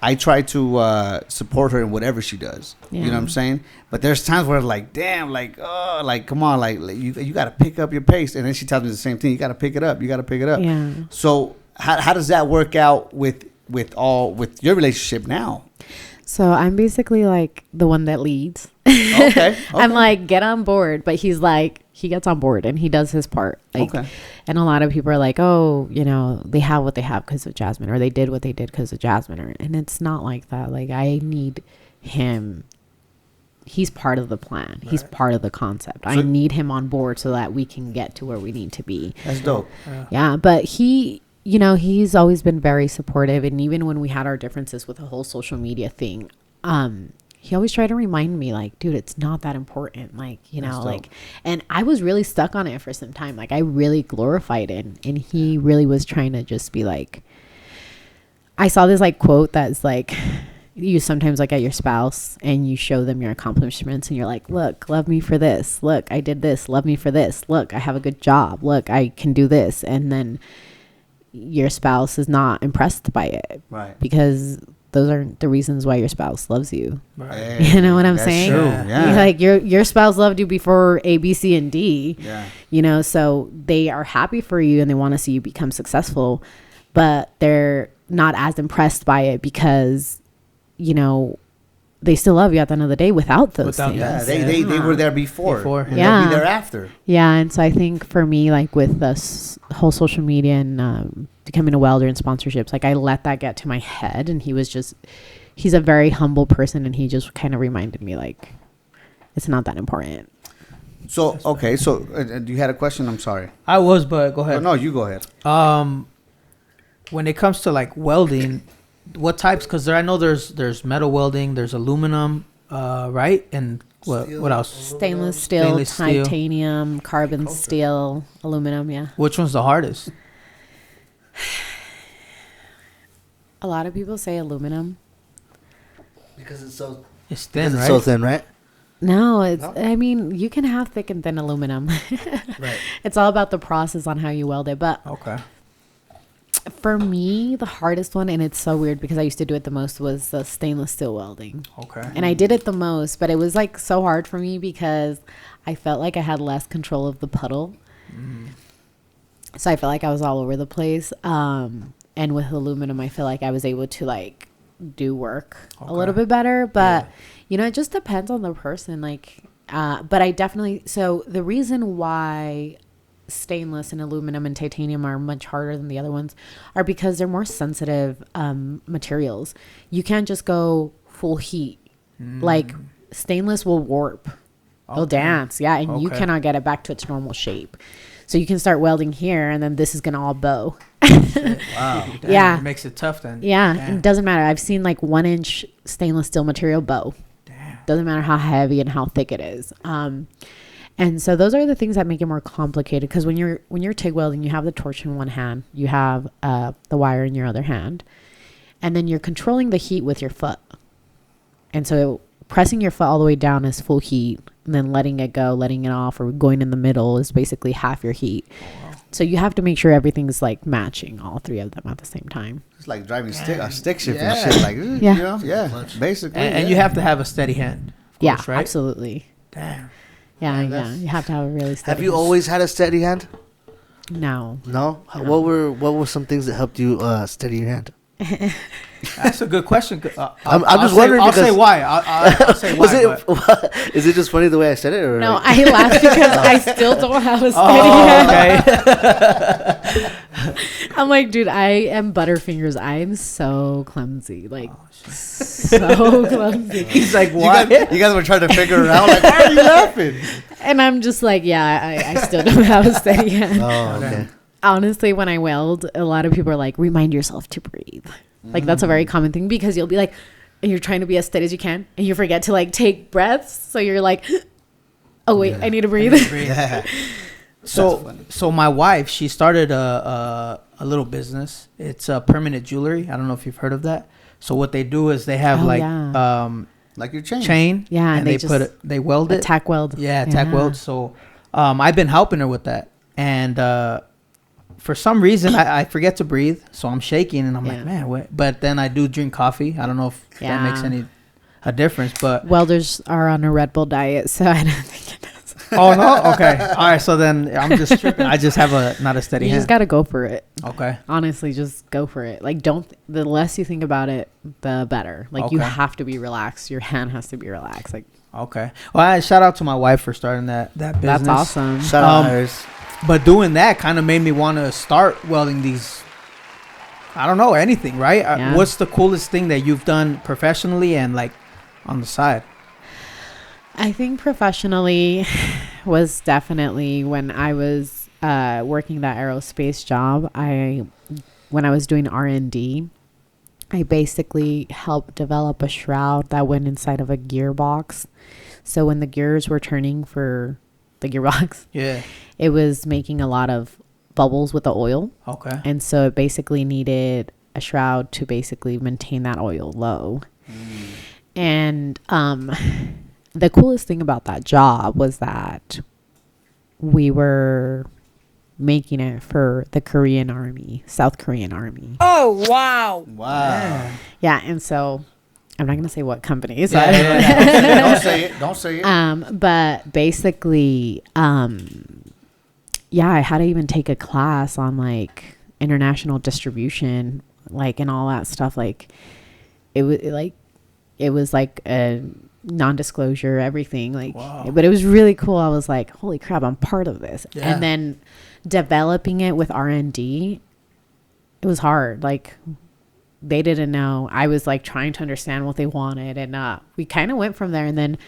I try to support her in whatever she does. Yeah. You know what I'm saying? But there's times where, like, damn, like, oh, like, come on, like you got to pick up your pace. And then she tells me the same thing. You got to pick it up.
Yeah.
So how does that work out with your relationship now?
So I'm basically like the one that leads.
Okay.
I'm like, get on board. But he's like, he gets on board and he does his part. Like,
okay.
And a lot of people are like, oh, you know, they have what they have because of Jasmine, or they did what they did because of Jasmine. And it's not like that. Like, I need him. He's part of the plan. Right. He's part of the concept. So I need him on board so that we can get to where we need to be.
That's dope.
Yeah. But he, you know, he's always been very supportive. And even when we had our differences with the whole social media thing, he always tried to remind me, like, dude, it's not that important. Like, you know, like, and I was really stuck on it for some time. Like, I really glorified it. And he really was trying to just be like, I saw this like quote that's like, you sometimes look at your spouse and you show them your accomplishments and you're like, look, love me for this. Look, I did this. Love me for this. Look, I have a good job. Look, I can do this. And then your spouse is not impressed by it.
Right.
Because those aren't the reasons why your spouse loves you.
Right.
You know what I'm saying?
True. Yeah.
Like your spouse loved you before A, B, C, and D.
Yeah.
You know, so they are happy for you and they want to see you become successful, but they're not as impressed by it because, you know, they still love you at the end of the day without those things.
Yeah, they were there before. And
yeah.
They'll be there after.
Yeah, and so I think for me, like with this whole social media and becoming a welder and sponsorships, like I let that get to my head, and he's a very humble person, and he just kind of reminded me like it's not that important.
So okay, so you had a question? I'm sorry.
I was, but go ahead.
Oh, no, you go ahead.
When it comes to like welding, what types? Because I know there's metal welding, there's aluminum, right? And what else?
Stainless steel, titanium, carbon steel, aluminum. Yeah.
Which one's the hardest?
A lot of people say aluminum.
Because it's so
thin, right?
so thin, right?
No, I mean, you can have thick and thin aluminum.
Right.
It's all about the process on how you weld it. But
Okay.
for me, the hardest one, and it's so weird because I used to do it the most, was the stainless steel welding.
Okay.
And I did it the most, but it was like so hard for me because I felt like I had less control of the puddle. So I felt like I was all over the place. And with aluminum, I feel like I was able to like do work a little bit better. But, you know, it just depends on the person. Like, but I definitely, so the reason why stainless and aluminum and titanium are much harder than the other ones are because they're more sensitive materials. You can't just go full heat. Like stainless will warp. It'll dance. Yeah. And you cannot get it back to its normal shape. So you can start welding here and then this is going to all bow.
Wow. Damn,
Yeah.
It makes it tough then.
Yeah.
Damn.
It doesn't matter. I've seen like 1-inch stainless steel material bow.
Damn.
Doesn't matter how heavy and how thick it is. And so those are the things that make it more complicated because when you're TIG welding, you have the torch in one hand, you have the wire in your other hand, and then you're controlling the heat with your foot. And so pressing your foot all the way down is full heat, and then letting it go, letting it off, or going in the middle is basically half your heat. Oh, wow. So you have to make sure everything's like matching all three of them at the same time.
It's like driving a stick shift and shit. Like,
Yeah.
you know, basically.
And you have to have a steady hand. Of course, right?
Absolutely.
Damn.
Yeah. You have to have a really steady
Have you
hand.
always had a steady hand?
No.
No. What were some things that helped you steady your hand?
That's a good question.
I'm just
say,
wondering
I'll say
because-
why. I'll say why. but-
Is it just funny the way I said it, or
No,
like-
I laughed because I still don't have a steady hand.
okay.
I'm like, dude, I am Butterfingers. I am so clumsy. Like, so clumsy.
He's like,
You
what?
guys were trying to figure it out. Like, why are you laughing?
And I'm just like, yeah, I still don't have a steady hand.
Oh, okay.
Honestly, when I weld, a lot of people are like, remind yourself to breathe. Like, that's a very common thing because you'll be like, and you're trying to be as steady as you can, and you forget to like take breaths. So you're like, oh wait, I need to breathe.
Yeah.
So my wife, she started a little business. It's a permanent jewelry. I don't know if you've heard of that. So what they do is they have
Like your chain.
Yeah,
and they weld it.
Tack weld.
Yeah, tack weld. So I've been helping her with that, and for some reason I forget to breathe, so I'm shaking, and I'm like, man, what? But then I do drink coffee. I don't know if that makes a difference, but
Welders are on a Red Bull diet, so I don't think it does.
Oh no, okay, all right. So then I'm just tripping. I just have not a steady
You
hand.
just gotta go for it.
Okay.
Honestly, just go for it. Like, the less you think about it, the better. Like, you have to be relaxed. Your hand has to be relaxed. Like,
okay. Well, shout out to my wife for starting that business.
that's awesome.
Shout out Iris.
But doing that kind of made me want to start welding these. I don't know, anything, right?
Yeah.
What's the coolest thing that you've done professionally and like on the side?
I think professionally was definitely when I was working that aerospace job. When I was doing R&D, I basically helped develop a shroud that went inside of a gearbox. So when the gears were turning for the gearbox, it was making a lot of bubbles with the oil.
Okay.
And so it basically needed a shroud to basically maintain that oil low. And the coolest thing about that job was that we were making it for the Korean Army, South Korean Army.
Oh, wow.
Wow.
Yeah. And so I'm not going to say what company. So
Don't say it. Don't say it.
but basically, I had to even take a class on like international distribution, like, and all that stuff. Like, it was like a non-disclosure, everything, like, but it was really cool. I was like, holy crap, I'm part of this. And then developing it with R&D, it was hard. Like, they didn't know. I was like trying to understand what they wanted, and we kind of went from there. And then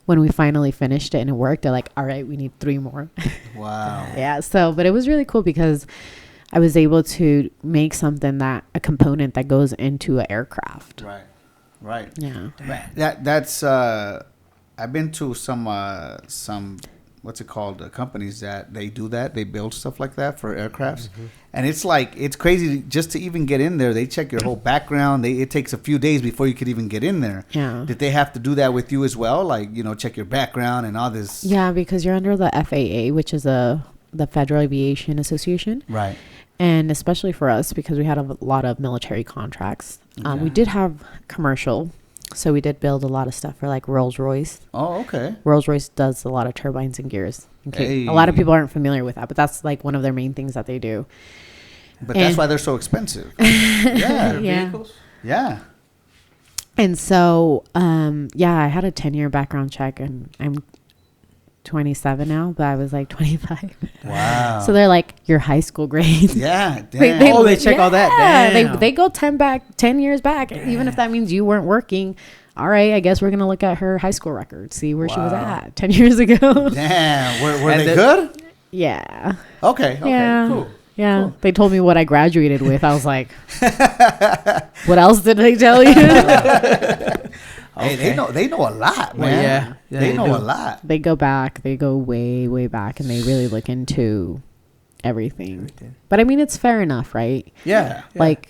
when we finally finished it and it worked, they're like, all right, we need 3 more.
Wow.
Yeah. So, but it was really cool because I was able to make something a component that goes into an aircraft.
Right.
Yeah.
That's I've been to some what's it called, companies that they do that. They build stuff like that for aircrafts. And it's like, it's crazy just to even get in there. They check your whole background. It takes a few days before you could even get in there.
Yeah.
Did they have to do that with you as well? Like, check your background and all this?
Yeah, because you're under the FAA, which is the Federal Aviation Association.
Right.
And especially for us, because we had a lot of military contracts.
Okay.
We did have commercial. So we did build a lot of stuff for like Rolls-Royce.
Oh, okay.
Rolls-Royce does a lot of turbines and gears. Okay.
Hey.
A lot of people aren't familiar with that, but that's like one of their main things that they do.
But that's why they're so expensive. Yeah.
Yeah.
Vehicles?
Yeah.
And so, I had a 10-year background check, and I'm 27 now, but I was like 25.
Wow.
So they're like, your high school grade.
Yeah. Damn.
They check all that. Damn.
They go 10 years back, even if that means you weren't working. All right, I guess we're gonna look at her high school record, see where she was at 10 years ago.
Damn. Were they good?
Yeah.
Okay.
Yeah.
Cool.
Yeah.
Cool.
They told me what I graduated with. I was like, what else did they tell you?
Hey, they know a lot, man.
Well, yeah,
they know
do.
a lot.
They go back. They go way, way back, and they really look into everything. But I mean, it's fair enough, right?
Yeah.
Like,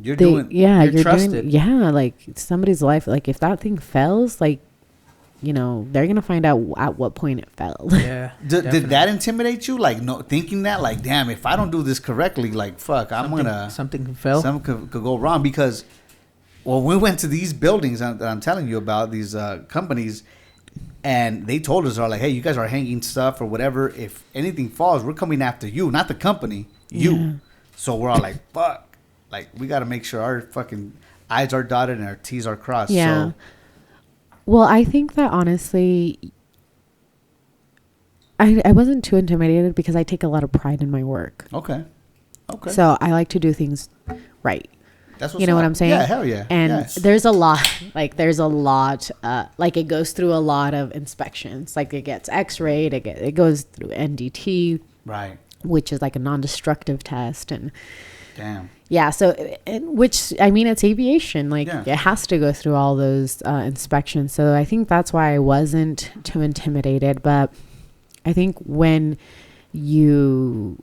You're
you're
trusted.
doing, like somebody's life. Like, if that thing fails, like, they're gonna find out at what point it fell.
Yeah.
Did that intimidate you? Like, no, thinking that, like, damn, if I don't do this correctly, like, fuck,
something can fail.
Something could go wrong. Because, well, we went to these buildings that I'm telling you about, these companies, and they told us, hey, you guys are hanging stuff or whatever. If anything falls, we're coming after you, not the company, you.
Yeah.
So we're all like, fuck, like, we got to make sure our fucking I's are dotted and our T's are crossed.
Yeah.
So,
Well, I think that honestly, I wasn't too intimidated because I take a lot of pride in my work.
okay.
So I like to do things right.
That's
You know what I'm saying?
Yeah, hell yeah.
And
Yes.
there's a lot, like it goes through a lot of inspections. Like, it gets x-rayed, it goes through NDT,
Right.
which is like a non-destructive test. And
Damn.
yeah, so, which, I mean, it's aviation. Like,
Yeah.
it has to go through all those inspections. So I think that's why I wasn't too intimidated. But I think when you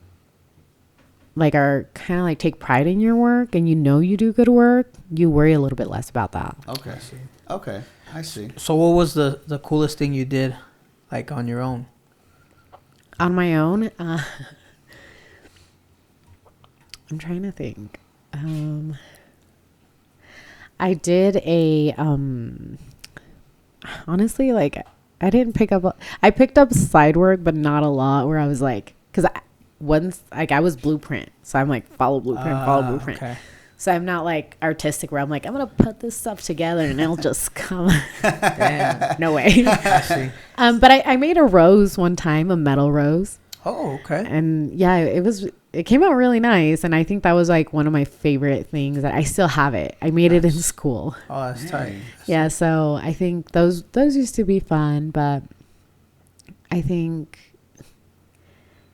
are kind of like take pride in your work and you do good work, you worry a little bit less about that.
Okay. Okay. I see.
So what was the coolest thing you did, like, on your own?
On my own, I'm trying to think. I did honestly, like, I didn't pick up, I picked up side work, but not a lot, where I was like, because I was blueprint. So I'm like, follow blueprint.
Okay.
So I'm not like artistic where I'm like, I'm going to put this stuff together and it'll just come.
Damn.
No way.
I see.
But I made a rose one time, a metal rose.
Oh, okay.
And yeah, it came out really nice. And I think that was like one of my favorite things that I still have it. I made it in school.
Oh, that's tight.
Yeah. So I think those used to be fun, but I think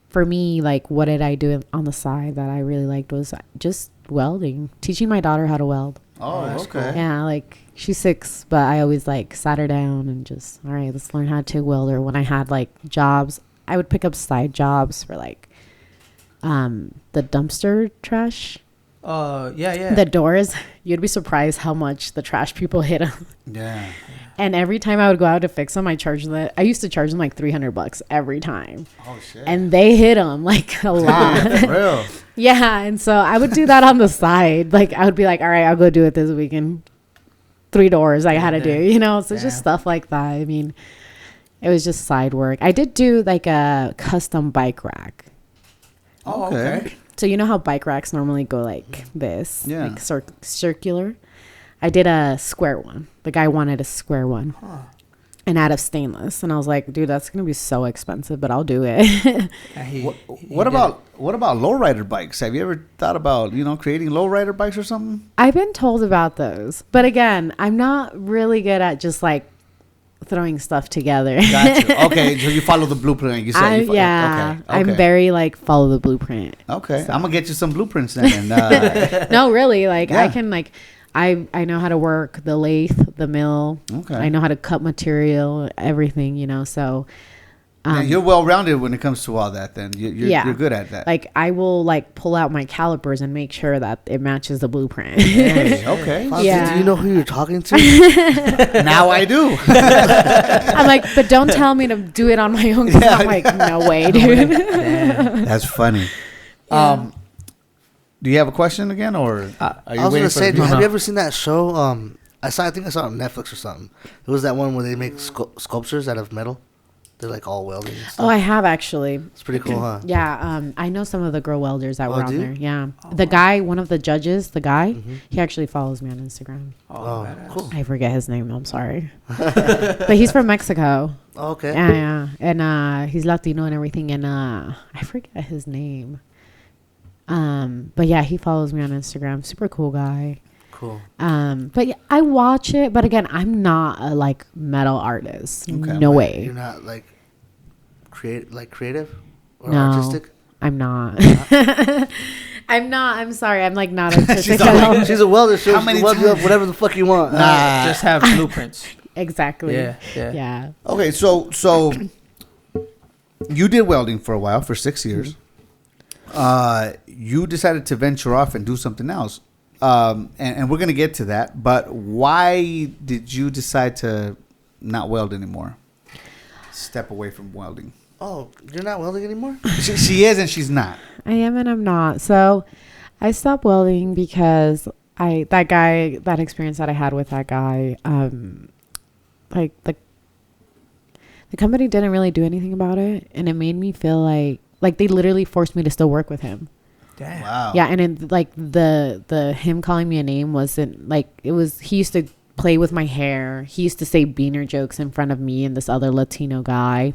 for me, like, what did I do on the side that I really liked was just welding, teaching my daughter how to weld.
Oh,
that's
okay.
cool.
Yeah, like, she's 6, but I always like sat her down and just, all right, let's learn how to TIG weld. Or when I had like jobs, I would pick up side jobs for like the dumpster trash.
Yeah.
The doors. You'd be surprised how much the trash people hit them.
Yeah.
And every time I would go out to fix them, I used to charge them like $300 every time.
Oh shit.
And they hit them like a lot.
For real.
Yeah, and so I would do that on the side. Like, I would be like, all right, I'll go do it this weekend. 3 doors I had to do, so it's just stuff like that. I mean, it was just side work. I did do like a custom bike rack.
Oh,
Okay.
So you know how bike racks normally go like this,
Yeah.
like circular? I did a square one. The guy wanted a square one. And out of stainless. And I was like, dude, that's going to be so expensive, but I'll do it.
Yeah,
What about lowrider bikes? Have you ever thought about, creating lowrider bikes or something?
I've been told about those. But again, I'm not really good at just like throwing stuff together.
Gotcha. Okay, so you follow the blueprint. You said
yeah.
Okay.
I'm very like follow the blueprint.
Okay,
So.
I'm gonna get you some blueprints then. And,
No, really, like
Yeah.
I can like I know how to work the lathe, the mill.
Okay.
I know how to cut material, everything, you know. So
Yeah, you're well rounded when it comes to all that. Then you're good at that.
Like I will like pull out my calipers and make sure that it matches the blueprint.
Hey, okay.
Yeah.
Do you know who you're talking to?
Now I do.
I'm like, but don't tell me to do it on my own. 'Cause I'm like, no way, dude.
That's funny.
Yeah.
Do you have a question again, or are you
I was
waiting
gonna
for
say,
the-
have you ever seen that show? I think I saw it on Netflix or something. It was that one where they make sculptures out of metal. They're like all welding and stuff.
Oh, I have actually.
It's pretty cool, huh?
Yeah, I know some of the girl welders that were on
do you?
there. Yeah, the guy, one of the judges, the guy, he actually follows me on Instagram.
Oh, cool.
I forget his name. I'm sorry, but he's from Mexico.
Oh, okay.
Yeah, and he's Latino and everything, and I forget his name. But yeah, he follows me on Instagram. Super cool guy.
Cool.
But yeah, I watch it, but again, I'm not a like metal artist.
Okay.
No way.
You're not like creative or
No.
artistic.
I'm not. I'm not. I'm sorry. I'm like not artistic.
She's a welder. She'll
How many
weld you up
times?
whatever the fuck you want.
Just have blueprints.
Exactly.
Yeah.
Okay, so you did welding for a while, for 6 years. You decided to venture off and do something else. And we're going to get to that. But why did you decide to not weld anymore? Step away from welding.
Oh, you're not welding anymore?
She is and she's not.
I am and I'm not. So I stopped welding because that experience that I had with that guy, like the company didn't really do anything about it, and it made me feel like they literally forced me to still work with him.
Damn.
Wow.
Yeah, and it, like the him calling me a name wasn't like, it was, he used to play with my hair. He used to say beaner jokes in front of me and this other Latino guy.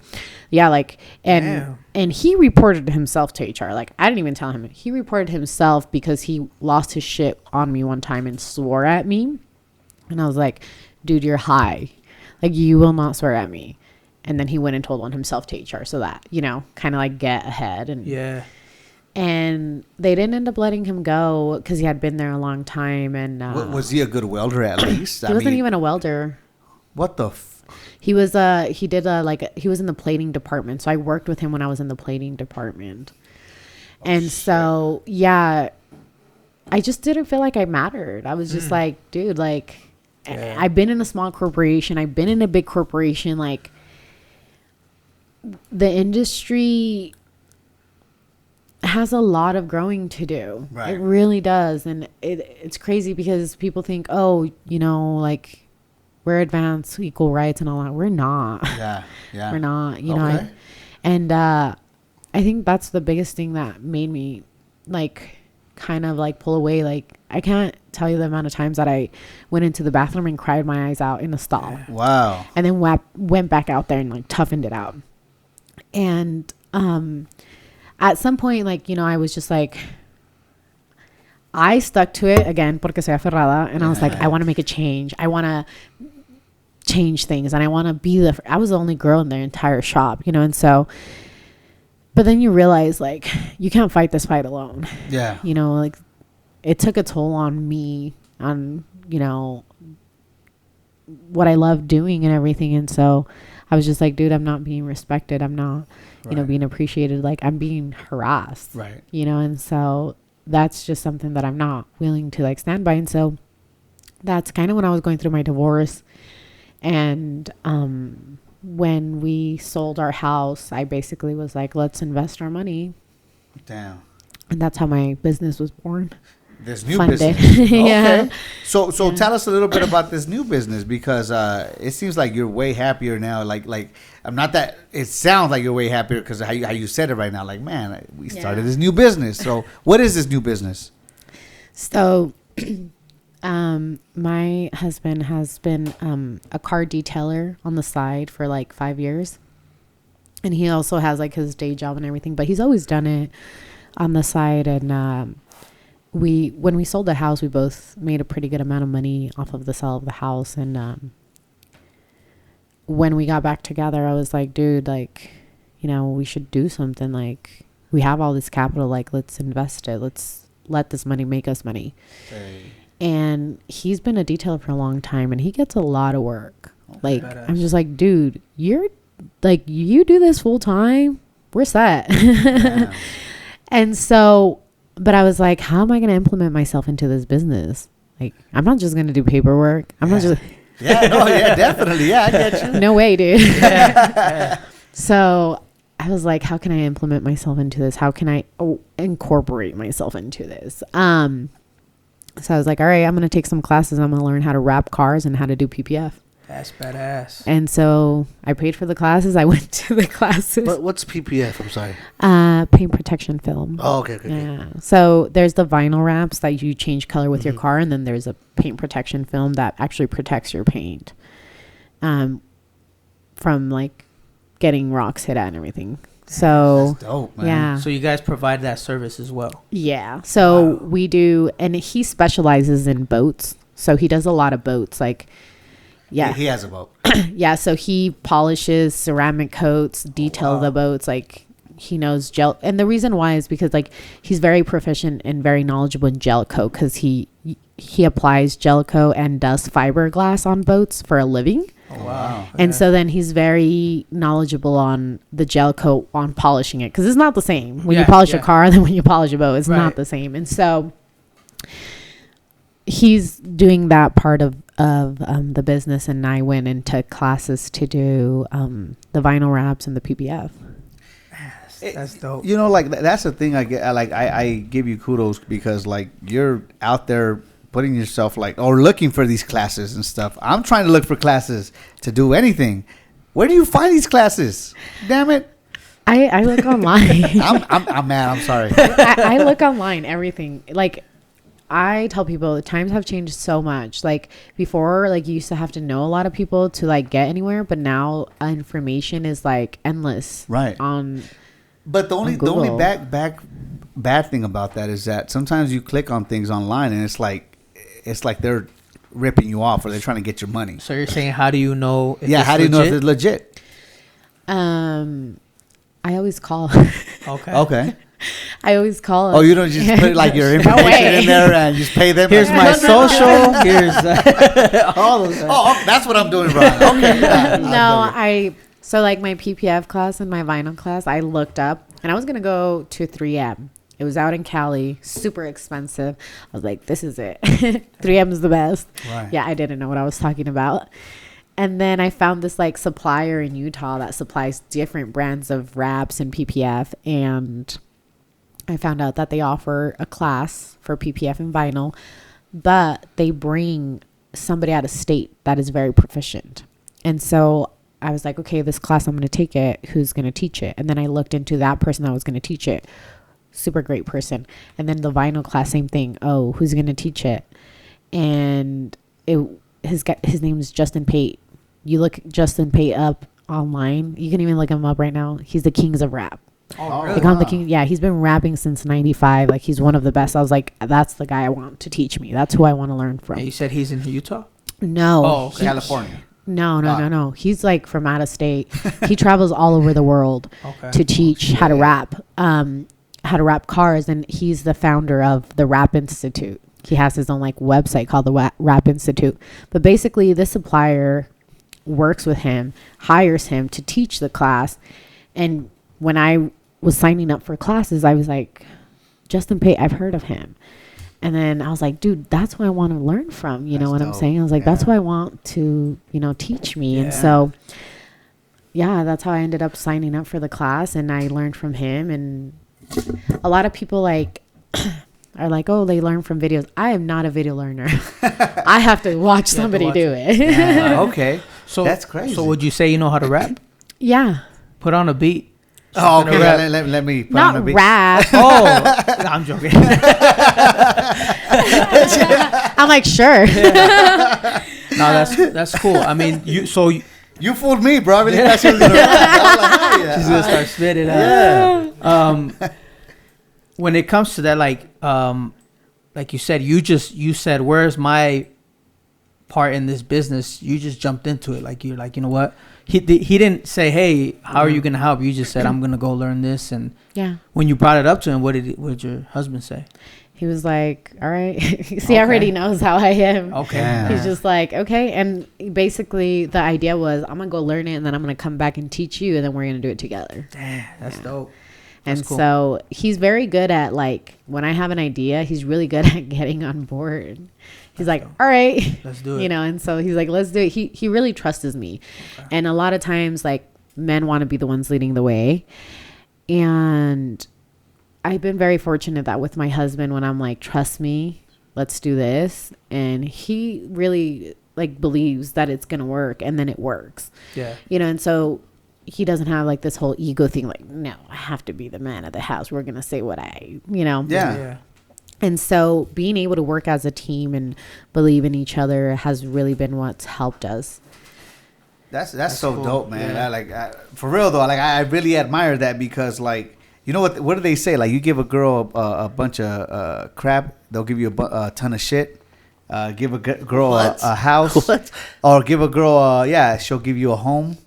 Yeah, like, and he reported himself to HR. Like, I didn't even tell him. He reported himself because he lost his shit on me one time and swore at me. And I was like, dude, you're high. Like, you will not swear at me. And then he went and told on himself to HR, so that, you know, kind of like get ahead. And
Yeah.
and they didn't end up letting him go because he had been there a long time. And
Was he a good welder at least?
he wasn't even a welder.
What the
He was he did he was in the plating department. So I worked with him when I was in the plating department. And so, yeah, I just didn't feel like I mattered. I was just like, dude, like, I've been in a small corporation. I've been in a big corporation. Like, the industry has a lot of growing to do.
Right.
It really does. And it's crazy because people think, oh, you know, like, we're advanced, equal rights and all that. We're not.
Yeah.
We're not, you know.
Okay.
I think that's the biggest thing that made me like kind of like pull away. Like, I can't tell you the amount of times that I went into the bathroom and cried my eyes out in a stall.
Wow.
And then went back out there and like toughened it out. And at some point, like, you know, I was just like, I stuck to it again porque soy aferrada, and I was like, I want to make a change. I want to change things, and I want to be I was the only girl in their entire shop, you know. And so, but then you realize, like, you can't fight this fight alone.
Yeah.
You know, like, it took a toll on me, on, you know, what I love doing and everything. And so I was just like, dude, I'm not being respected. I'm not, you know, being appreciated. Like, I'm being harassed.
Right.
You know, and so that's just something that I'm not willing to like stand by. And so that's kind of when I was going through my divorce. And when we sold our house, I basically was like, let's invest our money.
Damn.
And that's how my business was born.
This new
Funded.
business.
Yeah.
Okay. So tell us a little bit about this new business, because it seems like you're way happier now. Like I'm not that. It sounds like you're way happier because how you said it right now. Like, man, we started this new business. So what is this new business?
So, my husband has been a car detailer on the side for like 5 years, and he also has like his day job and everything. But he's always done it on the side. And when we sold the house, we both made a pretty good amount of money off of the sale of the house. And when we got back together, I was like, dude, like, you know, we should do something. Like, we have all this capital. Like, let's invest it. Let's let this money make us money. and he's been a detailer for a long time, and he gets a lot of work. Like, I'm just like, dude, you're like, you do this full time, we're set. And so, but I was like, how am I going to implement myself into this business? Like, I'm not just going to do paperwork. I'm not just.
Definitely. Yeah, I get you.
No way, dude. So I was like, how can I implement myself into this? How can I incorporate myself into this? So I was like, all right, I'm going to take some classes. I'm going to learn how to wrap cars and how to do PPF.
That's badass.
And so I paid for the classes. I went to the classes.
But what's PPF? I'm sorry.
Paint protection film.
Oh, okay.
Yeah. So there's the vinyl wraps that you change color with your car, and then there's a paint protection film that actually protects your paint from like getting rocks hit at and everything. So
that's dope, man.
Yeah.
So you guys provide that service as well?
Yeah. So we do, and he specializes in boats. So he does a lot of boats. Like, yeah.
He has a boat.
Yeah. So he polishes ceramic coats, detail the boats. Like, he knows gel. And the reason why is because like he's very proficient and very knowledgeable in gel coat, because he applies gel coat and does fiberglass on boats for a living.
Oh, wow.
And so then he's very knowledgeable on the gel coat, on polishing it, because it's not the same when you polish a car than when you polish a boat. It's not the same. And so he's doing that part of the business, and I went into classes to do the vinyl wraps and the PPF.
That's dope.
You know, like that's the thing. I give you kudos because like you're out there putting yourself like, or looking for these classes and stuff. I'm trying to look for classes to do anything. Where do you find these classes? Damn it.
I look online.
I'm mad. I'm sorry.
I look online, everything. Like, I tell people the times have changed so much. Like, before, like, you used to have to know a lot of people to like get anywhere, but now information is like endless.
Right. But the only bad thing about that is that sometimes you click on things online and it's like they're ripping you off, or they're trying to get your money.
So you're saying, how do you know if
how do you know if it's legit?
I always call.
Okay.
I always call.
Oh, you don't just put like your information in there and just pay them?
Here's my social. Here's all of that.
Oh, that's what I'm doing wrong. Okay.
So like my PPF class and my vinyl class, I looked up, and I was going to go to 3M. It was out in Cali, super expensive. I was like, this is it. 3M is the best.
Right.
Yeah, I didn't know what I was talking about. And then I found this like supplier in Utah that supplies different brands of wraps and PPF. And I found out that they offer a class for PPF and vinyl, but they bring somebody out of state that is very proficient. And so I was like, okay, this class, I'm going to take it. Who's going to teach it? And then I looked into that person that was going to teach it. Super great person. And then the vinyl class, same thing. Oh, who's going to teach it? And his name is Justin Pate. You look Justin Pate up online. You can even look him up right now. He's the Kings of Rap.
Oh, really?
They call him the king. Yeah, he's been rapping since '95. Like, he's one of the best. I was like, that's the guy I want to teach me. That's who I want to learn from.
And you said he's in Utah?
No.
Oh, okay.
California.
No. He's like from out of state. He travels all over the world to teach how to rap cars, and he's the founder of the Rap Institute. He has his own like website called the Rap Institute. But basically, this supplier works with him, hires him to teach the class. And when I was signing up for classes, I was like, Justin Pate, I've heard of him. And then I was like, dude, that's what I want to learn from. You know what I'm saying? I was like, that's what I want to, teach me. And so, yeah, that's how I ended up signing up for the class. And I learned from him. And a lot of people like are like, oh, they learn from videos. I am not a video learner. I have to watch somebody do it.
Yeah, okay.
So
that's crazy.
So would you say you know how to rap?
Yeah.
Put on a beat.
Oh, okay. Let me put on a
Not
beat.
rap.
Oh, I'm joking.
I'm like, sure.
No, that's cool. I mean, you
fooled me, bro. I really thought she was gonna rap. I was like, oh, yeah.
She's gonna start spitting out. When it comes to that, like you said, you said, where's my part in this business? You just jumped into it. Like, you're like, you know what? He didn't say, hey, how are you gonna help? You just said, I'm gonna go learn this. And
yeah,
when you brought it up to him, what did your husband say?
He he was like, all right. See, I already knows how I am.
Okay.
Yeah.
He's just like, okay. And basically the idea was, I'm going to go learn it and then I'm going to come back and teach you and then we're going to do it together.
Damn, that's dope.
And
That's cool.
so he's very good at, like, when I have an idea, he's really good at getting on board. He's like, all right,
let's do it.
You know, and so he's like, let's do it. He really trusts me. Okay. And a lot of times, like, men want to be the ones leading the way. And I've been very fortunate that with my husband, when I'm like, trust me, let's do this. And he really, like, believes that it's going to work, and then it works.
Yeah.
You know, and so he doesn't have like this whole ego thing, like, no, I have to be the man of the house. We're going to say what
Yeah.
And so being able to work as a team and believe in each other has really been what's helped us.
That's so
cool.
dope, man.
Yeah.
For real though, like I really admire that, because like, you know what do they say? Like, you give a girl a bunch of crap, they'll give you a ton of shit. Give a girl a house, or give a girl she'll give you a home.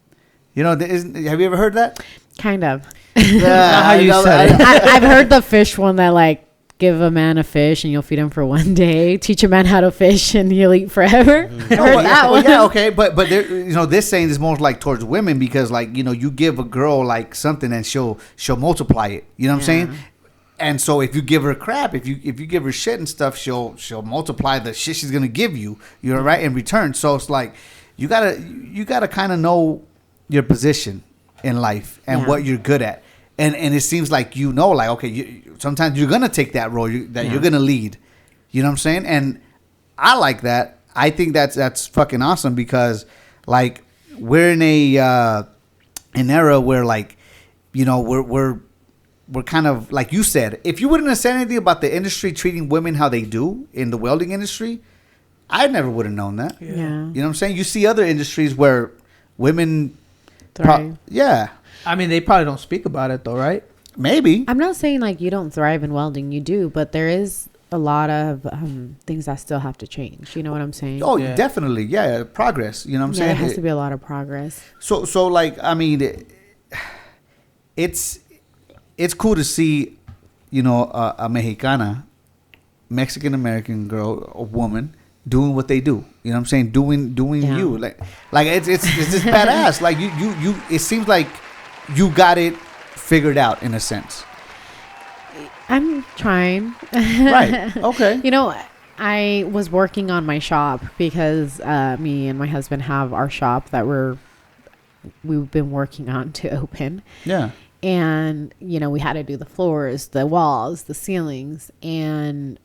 You know, have you ever heard that?
Kind of.
Yeah,
how you said it.
I've heard the fish one, that like, give a man a fish and you'll feed him for one day. Teach a man how to fish and he'll eat forever.
Mm-hmm.
I've heard that one.
Yeah, okay, but there, you know, this saying is more like towards women, because like, you know, you give a girl like something and she'll multiply it. You know what I'm saying? And so if you give her crap, if you give her shit and stuff, she'll multiply the shit she's gonna give you. You're right, in return. So it's like you gotta kind of know your position in life and what you're good at. And it seems like, you know, like, okay, sometimes you're going to take that role you're going to lead. You know what I'm saying? And I like that. I think that's fucking awesome, because, like, we're in an era where, like, you know, we're kind of, like you said, if you wouldn't have said anything about the industry treating women how they do in the welding industry, I never would have known that.
Yeah.
You know what I'm saying? You see other industries where women...
Thrive.
Yeah.
I mean, they probably don't speak about it though, right?
Maybe.
I'm not saying like you don't thrive in welding, you do, but there is a lot of things that still have to change. You know what I'm saying?
Oh,
Yeah.
definitely. Yeah, progress. You know what I'm
yeah,
saying?
there has to be a lot of progress.
So like, I mean, it's cool to see, you know, a Mexicana, Mexican American girl, a woman, doing what they do. You know what I'm saying? Doing
Yeah.
you. Like it's just badass. Like you it seems like you got it figured out in a sense.
I'm trying.
Right. Okay.
You know, I was working on my shop because me and my husband have our shop that we've been working on to open.
Yeah.
And, you know, we had to do the floors, the walls, the ceilings. And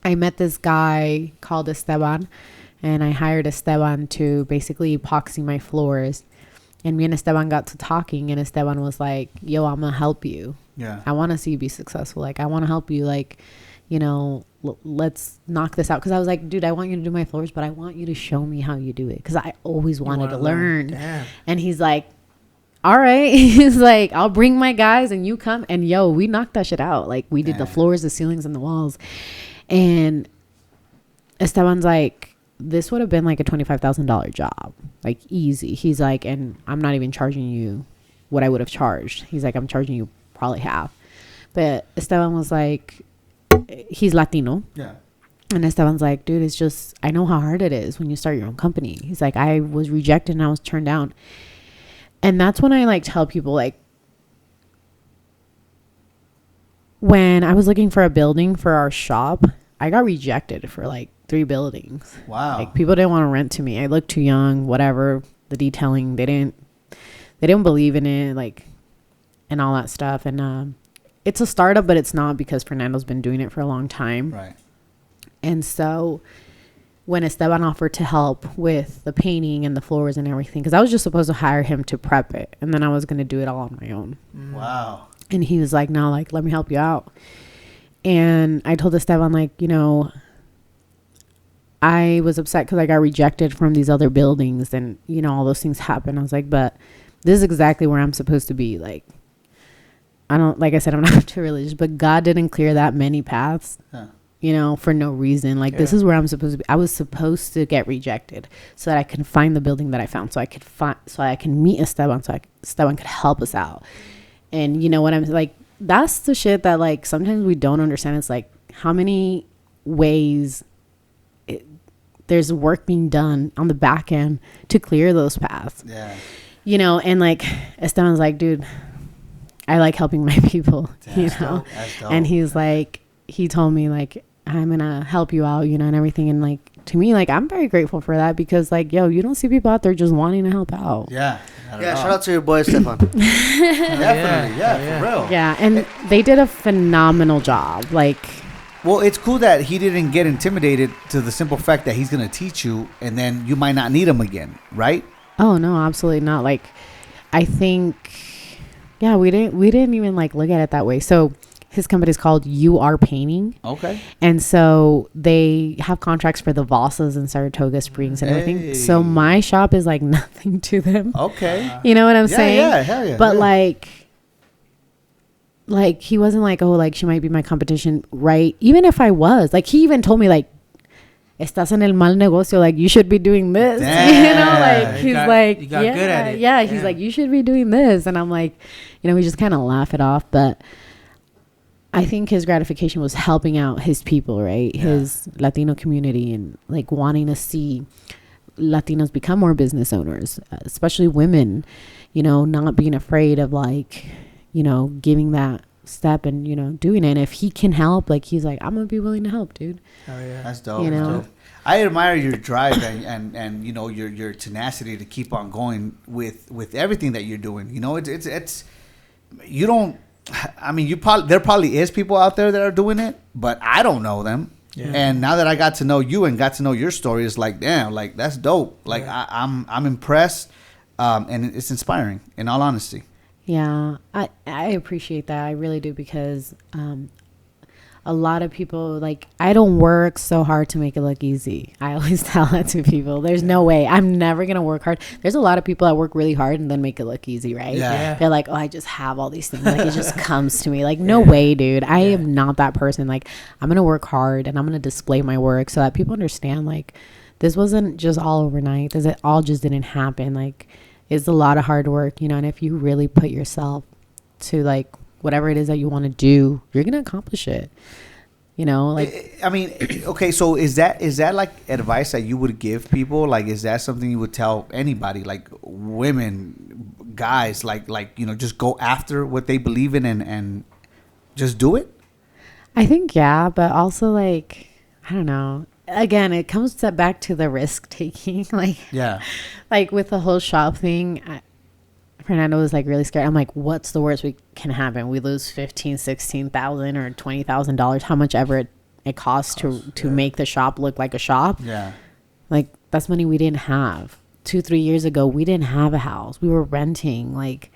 I met this guy called Esteban, and I hired Esteban to basically epoxy my floors. And me and Esteban got to talking, and Esteban was like, yo, I'm going to help you.
Yeah.
I want to see you be successful. Like, I want to help you. Like, you know, let's knock this out. Because I was like, dude, I want you to do my floors, but I want you to show me how you do it. Because I always wanted to learn.
Damn.
And he's like, all right. He's like, I'll bring my guys and you come. And yo, we knocked that shit out. Like, we did the floors, the ceilings, and the walls. And Esteban's like, this would have been like a $25,000 job. Like, easy. He's like, and I'm not even charging you what I would have charged. He's like, I'm charging you probably half. But Esteban was like, he's Latino.
Yeah.
And Esteban's like, dude, it's just, I know how hard it is when you start your own company. He's like, I was rejected and I was turned down. And that's when I like tell people, like, when I was looking for a building for our shop, I got rejected for like 3 buildings.
Wow.
Like, people didn't want to rent to me. I looked too young, whatever. The detailing, they didn't believe in it, like, and all that stuff. And it's a startup, but it's not, because Fernando's been doing it for a long time.
Right.
And so when Esteban offered to help with the painting and the floors and everything, because I was just supposed to hire him to prep it, and then I was going to do it all on my own.
Wow.
And he was like, no, like, let me help you out. And I told Esteban, like, you know, I was upset because I got rejected from these other buildings, and, you know, all those things happen. I was like, but this is exactly where I'm supposed to be. Like, I don't, like I said, I'm not too religious, but God didn't clear that many paths.
Huh.
You know, for no reason. Like, this is where I'm supposed to be. I was supposed to get rejected so that I can find the building that I found, so I can meet Esteban, so Esteban could help us out. And you know what I'm like, that's the shit that like sometimes we don't understand. It's like how many ways there's work being done on the back end to clear those paths.
Yeah.
You know, and like Esteban's like, dude, I like helping my people, you know? And he's like, he told me like, I'm gonna help you out, you know, and everything. And like, to me, like, I'm very grateful for that because like, yo, you don't see people out there just wanting to help out.
Yeah. Yeah. Shout out to your boy, Stefan. Definitely. Yeah, for real.
Yeah. And they did a phenomenal job. Like,
well, it's cool that he didn't get intimidated to the simple fact that he's going to teach you and then you might not need him again, right?
oh no, absolutely not. Like, I think, yeah, we didn't even like look at it that way. So his company is called You Are Painting.
Okay.
And so they have contracts for the Vossas and Saratoga Springs and everything. So my shop is like nothing to them.
Okay.
You know what I'm saying?
Yeah, hell yeah.
But like he wasn't like, oh, like she might be my competition, right? Even if I was, like he even told me like, estás en el mal negocio, like you should be doing this.
Damn.
You know, like he's like,
you got good at it.
Yeah, he's like, you should be doing this. And I'm like, you know, we just kind of laugh it off. But I think his gratification was helping out his people, right? Yeah. His Latino community and like wanting to see Latinos become more business owners, especially women, you know, not being afraid of like, you know, giving that step and, you know, doing it. And if he can help, like he's like, I'm gonna be willing to help, dude.
Oh yeah,
that's dope.
You know?
That's dope. I admire your drive and you know your tenacity to keep on going with everything that you're doing. You know, it's you don't. I mean, there probably is people out there that are doing it, but I don't know them. Yeah. And now that I got to know you and got to know your story, it's like, damn, like that's dope. Like yeah. I'm impressed, and it's inspiring. In all honesty.
Yeah, I appreciate that. I really do because a lot of people, like, I don't work so hard to make it look easy. I always tell that to people. There's no way. I'm never going to work hard. There's a lot of people that work really hard and then make it look easy, right?
Yeah.
They're like, oh, I just have all these things. Like, it just comes to me. Like, no way, dude. I am not that person. Like, I'm going to work hard and I'm going to display my work so that people understand, like, this wasn't just all overnight. It all just didn't happen. Like, it's a lot of hard work, you know, and if you really put yourself to like whatever it is that you want to do, you're going to accomplish it. You know, like,
I mean, okay. So is that like advice that you would give people? Like, is that something you would tell anybody, like women, guys, like, you know, just go after what they believe in and just do it?
I think, yeah. But also like, I don't know. Again, it comes back to the risk taking. Like, yeah, like with the whole shop thing, Fernando was like really scared. I'm like, what's the worst we can happen? We lose $15,000-$16,000 or $20,000, how much ever it costs to make the shop look like a shop.
Yeah,
like that's money we didn't have 2-3 years ago. We didn't have a house. We were renting. Like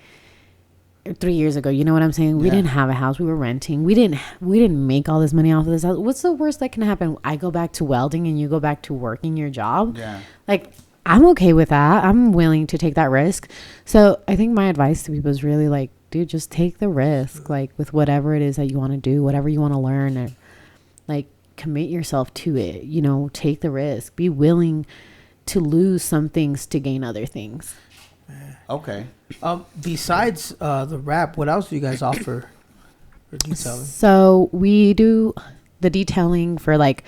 3 years ago, you know what I'm saying? We didn't have a house. We were renting. We didn't make all this money off of this house. What's the worst that can happen? I go back to welding and you go back to working your job.
Yeah.
Like, I'm okay with that. I'm willing to take that risk. So I think my advice to people is really like, dude, just take the risk, like with whatever it is that you want to do, whatever you want to learn, or like commit yourself to it, you know, take the risk, be willing to lose some things to gain other things.
Okay.
Besides the wrap, what else do you guys offer for detailing?
So we do the detailing for like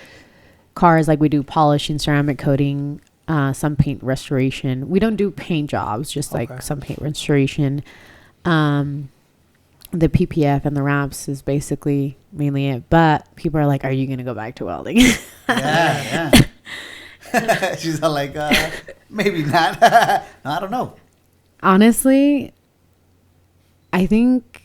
cars, like we do polishing, ceramic coating, some paint restoration. We don't do paint jobs, just like some paint restoration. The PPF and the wraps is basically mainly it. But people are like, are you going to go back to welding?
Yeah. She's all like, maybe not. No, I don't know.
Honestly, I think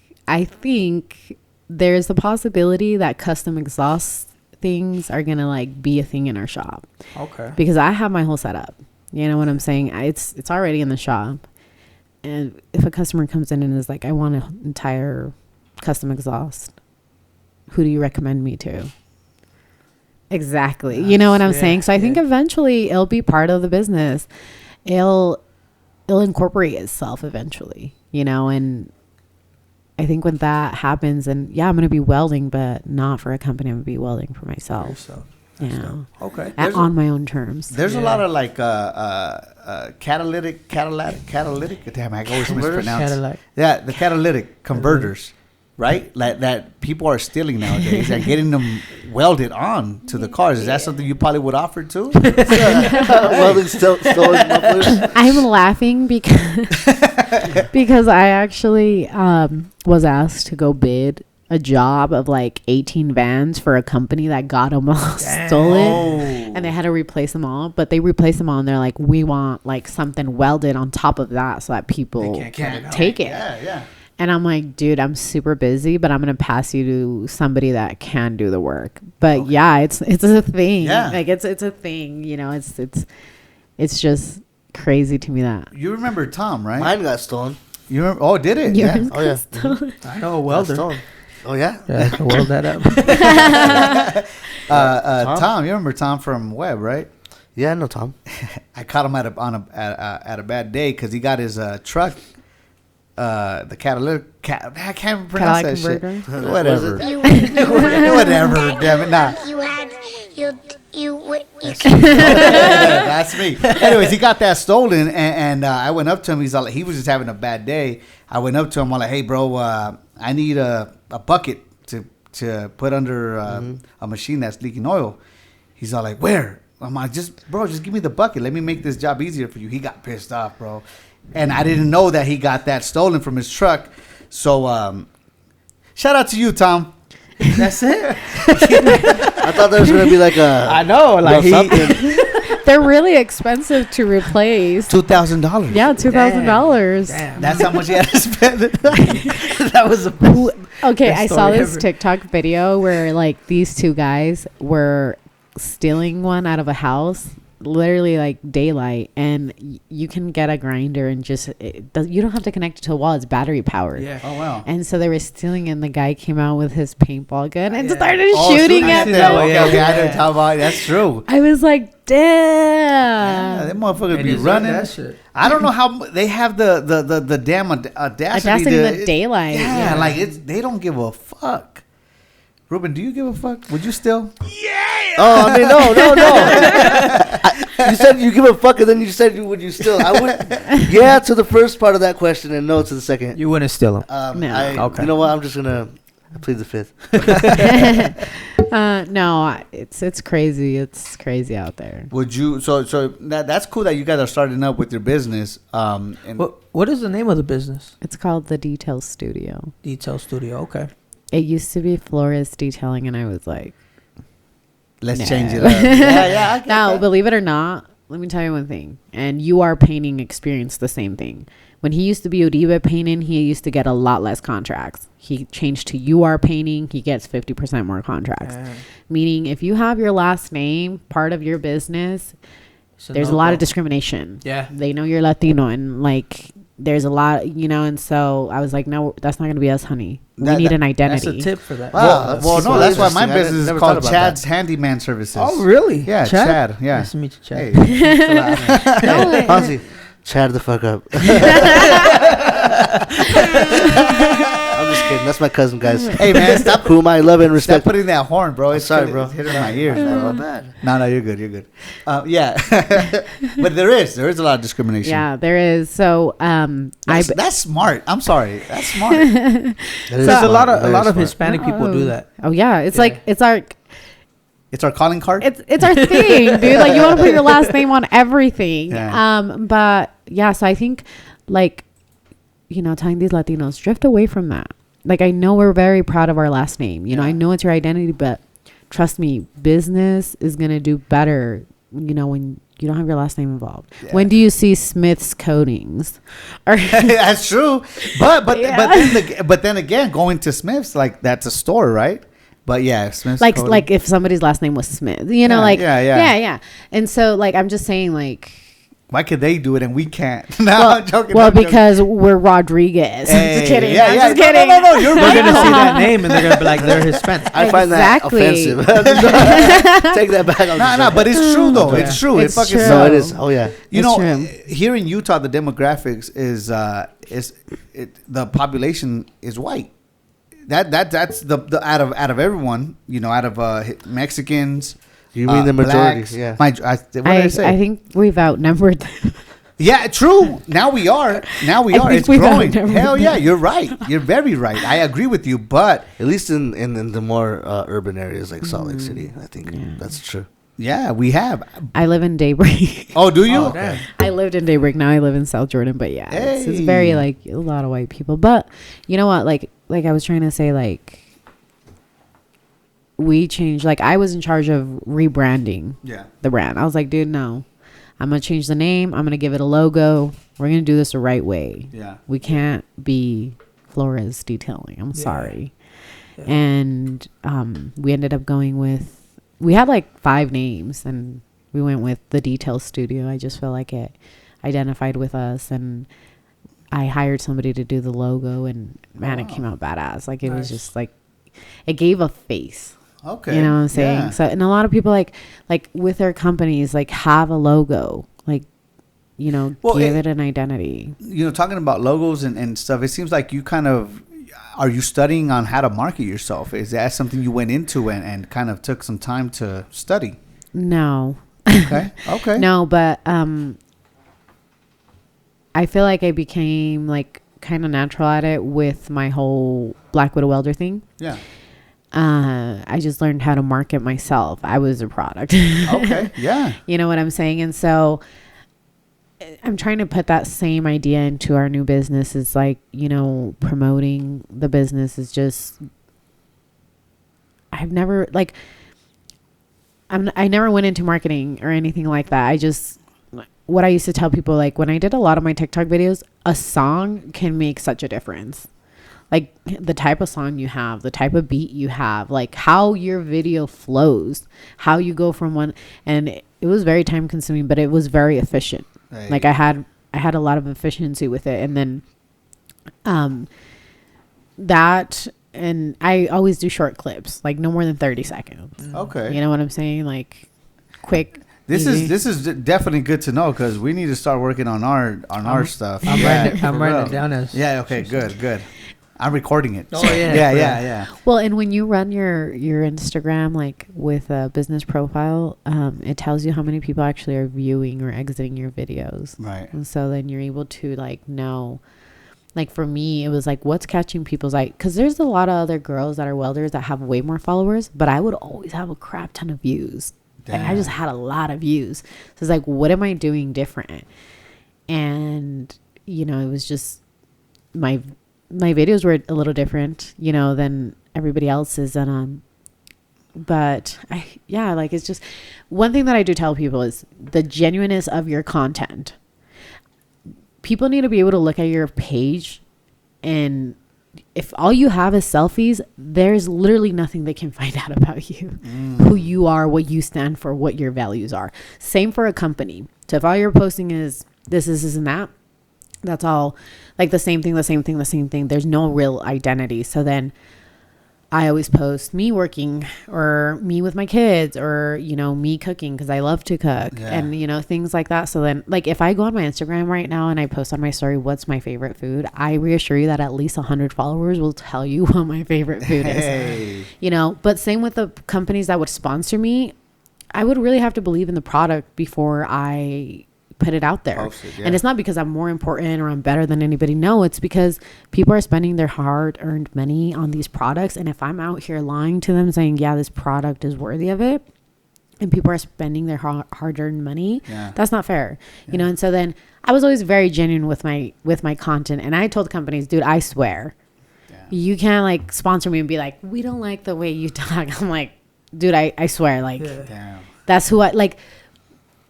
there's a possibility that custom exhaust things are gonna like be a thing in our shop.
Okay.
Because I have my whole setup. You know what I'm saying? It's already in the shop. And if a customer comes in and is like, I want an entire custom exhaust, who do you recommend me to? Exactly. You know what I'm saying? So I think eventually it'll be part of the business. It'll incorporate itself eventually, you know, and I think when that happens, and I'm going to be welding, but not for a company. I'm going to be welding for myself. Yeah.
Okay.
On my own terms.
There's a lot of like catalytic. Damn, I always mispronounce.
Catalytic.
Yeah, the catalytic converters. right? Like that people are stealing nowadays and getting them welded on to the cars. Is that something you probably would offer too?
Welding stolen mufflers.
I'm laughing because I actually was asked to go bid a job of like 18 vans for a company that got them all stolen, and they had to replace them all. But they replaced them all, and they're like, we want like something welded on top of that so that people can't take it.
Yeah.
And I'm like, dude, I'm super busy, but I'm gonna pass you to somebody that can do the work. But yeah, it's a thing.
Yeah.
Like it's a thing. You know, it's just crazy to me that.
You remember Tom, right?
Mine got stolen.
You remember? Oh, did it?
Yours
Yeah.
Oh yeah.
got stolen.
I know a welder.
Stolen. Oh yeah.
Yeah, I can weld that up.
Tom, you remember Tom from Webb, right?
Yeah, I know Tom.
I caught him at a bad day because he got his truck, the catalytic. I can't pronounce
Cadillac
that
converter?
shit. Whatever.
You
Whatever. Damn it. Nah. That's me. Anyways, he got that stolen, and I went up to him. He's like, he was just having a bad day. I went up to him. I'm like, hey, bro, I need a bucket to put under a machine that's leaking oil. He's all like, where? I'm like, just give me the bucket. Let me make this job easier for you. He got pissed off, bro. And I didn't know that he got that stolen from his truck. So, shout out to you, Tom.
That's it.
I thought there was gonna be like a.
I know, like
something.
They're really expensive to replace.
$2,000.
Yeah, $2,000.
Damn.
That's how much he had to spend.
That was a
Okay,
best
I saw
story
this
ever.
TikTok video where like these two guys were stealing one out of a house, literally like daylight, and you can get a grinder and just you don't have to connect it to a wall. It's battery powered.
Yeah.
Oh, wow.
And so they were stealing, and the guy came out with his paintball gun and
Yeah.
started
Oh,
shooting at
them.
them.
Oh, yeah,
Okay, I
yeah.
didn't talk about it. That's true.
I was like,
Yeah,
damn.
that motherfucker
They
be
deserve
running.
that shit.
I don't know how they have the damn audacity
Audacity in the daylight.
Yeah,
Yeah.
like they don't give a fuck. Ruben, do you give a fuck? Would you still?
Oh, I mean, no. You said you give a fuck, and then you said would you still? I would. Yeah, to the first part of that question, and no to the second.
You wouldn't steal them.
No.
Okay.
You know what? I'm just gonna plead the fifth.
No, it's crazy. It's crazy out there.
Would you? So that's cool that you guys are starting up with your business. And
What is the name of the business?
It's called the Detail Studio.
Detail Studio. Okay.
It used to be Flores Detailing, and I was like,
let's
no.
change it up. Yeah. I get
now,
that.
believe it or not, let me tell you one thing. And you are painting experienced the same thing. When he used to be Odiba painting, he used to get a lot less contracts. He changed to You Are Painting, he gets 50% more contracts. Meaning, if you have your last name part of your business, there's a lot of discrimination.
Yeah.
They know you're Latino, and like there's a lot, and so I was like, no, that's not going to be us, honey. We need an identity.
That's a tip for that.
Wow.
Well, no, that's why my
interesting. I
business is
never
called
thought about
Chad's Handyman Services.
Oh, really?
Yeah, Chad. Yeah.
Nice to meet you, Chad.
Hey.
Honestly, Chad the fuck up. I'm just kidding. That's my cousin, guys.
Hey, man, stop
Whom I love and
Stop
respect.
putting that horn, bro. It's
sorry, bro.
It's hitting my ears, bro.
Not bad.
No, you're good. You're good. Yeah, but there is a lot of discrimination.
Yeah, there is. So,
that's smart. I'm sorry, that's smart.
That is
There's a
smart.
lot of
Very smart.
Hispanic people do that.
Oh yeah, it's
Yeah.
like it's
It's our calling card.
it's our thing, dude. Like you want to put your last name on everything.
Yeah.
But yeah, so I think like telling these Latinos drift away from that. Like I know we're very proud of our last name. I know it's your identity, but trust me, business is gonna do better. When you don't have your last name involved.
Yeah.
When do you see Smith's Coatings? Or
That's true. But
Yeah.
but then again, going to Smith's, like that's a store, right? But yeah, Smith's
like
Coating.
like if somebody's last name was Smith,
Yeah.
And so like I'm just saying like.
why could they do it and we can't? No, I'm joking.
Well,
I'm joking.
because we're Rodriguez. I'm
Hey,
just kidding.
yeah,
I'm
yeah.
just kidding.
No, you're
They're
right.
gonna see that name and they're gonna be like, they're Hispanic.
I find
Exactly.
that offensive. Take that back.
No, but it's true though.
Yeah.
It's true.
It's
it fucking
true.
No, it is. Oh yeah.
You
It's
know,
true.
here in Utah, the demographics is the population is white. That's the out of everyone. Out of Mexicans.
You mean the majority?
Blacks.
Yeah.
What did I say?
I think we've outnumbered them.
Yeah, true. Now we are. It's growing. Hell yeah, you're right. You're very right. I agree with you, but
at least in the more urban areas like Salt Lake City, I think that's true.
Yeah, we have.
I live in Daybreak.
Oh, do you?
Okay.
I lived in Daybreak. Now I live in South Jordan. But yeah, it's very like a lot of white people. But you know what? Like I was trying to say, like we changed. Like I was in charge of rebranding. The brand. I was like, dude, no, I'm gonna change the name. I'm gonna give it a logo. We're gonna do this the right way.
Yeah.
We can't be Flores Detailing. I'm sorry. Yeah. And we ended up going with. We had like 5 names and we went with the Detail Studio. I just feel like it identified with us, and I hired somebody to do the logo, and man, it came out badass. Like it was just like, it gave a face.
Okay.
You know what I'm saying?
Yeah.
So, and a lot of people like with their companies, like have a logo, like, you know, give it an identity.
You know, talking about logos and stuff, it seems like you kind of, are you studying on how to market yourself? Is that something you went into and kind of took some time to study?
No.
Okay.
No, but I feel like I became like kind of natural at it with my whole Blak Welder thing.
Yeah.
I just learned how to market myself. I was a product.
Okay. Yeah.
You know what I'm saying? And so I'm trying to put that same idea into our new business. Is like, you know, promoting the business is just, I never went into marketing or anything like that. I just, what I used to tell people, like when I did a lot of my TikTok videos, a song can make such a difference. Like the type of song you have, the type of beat you have, like how your video flows, how you go from one, and it was very time consuming, but it was very efficient. Right. Like I had a lot of efficiency with it. And then that, and I always do short clips, like no more than 30 seconds.
Okay.
You know what I'm saying? Like quick.
This is definitely good to know, because we need to start working on our stuff.
I'm writing it down as.
Yeah. Okay. Good. I'm recording it.
Oh yeah.
Yeah.
Well, and when you run your Instagram, like with a business profile, it tells you how many people actually are viewing or exiting your videos.
Right.
And so then you're able to like know, like for me, it was like, what's catching people's eye? Because there's a lot of other girls that are welders that have way more followers, but I would always have a crap ton of views. Like I just had a lot of views. So it's like, what am I doing different? And, you know, it was just my videos were a little different, you know, than everybody else's. And, but like, it's just one thing that I do tell people is the genuineness of your content. People need to be able to look at your page, and if all you have is selfies, there's literally nothing they can find out about you, who you are, what you stand for, what your values are. Same for a company. So if all you're posting is this, and that, that's all like the same thing. There's no real identity. So then I always post me working, or me with my kids, or, you know, me cooking because I love to cook, and, you know, things like that. So then, like, if I go on my Instagram right now and I post on my story, what's my favorite food, I reassure you that at least 100 followers will tell you what my favorite food is, you know. But same with the companies that would sponsor me, I would really have to believe in the product before I put it out there. And it's not because I'm more important or I'm better than anybody. No, it's because people are spending their hard-earned money on these products, and if I'm out here lying to them saying, yeah, this product is worthy of it, and people are spending their hard-earned money, that's not fair. You know. And so then I was always very genuine with my content, and I told companies, dude, I swear you can't like sponsor me and be like, we don't like the way you talk. I'm like, dude, I swear, like that's who I like.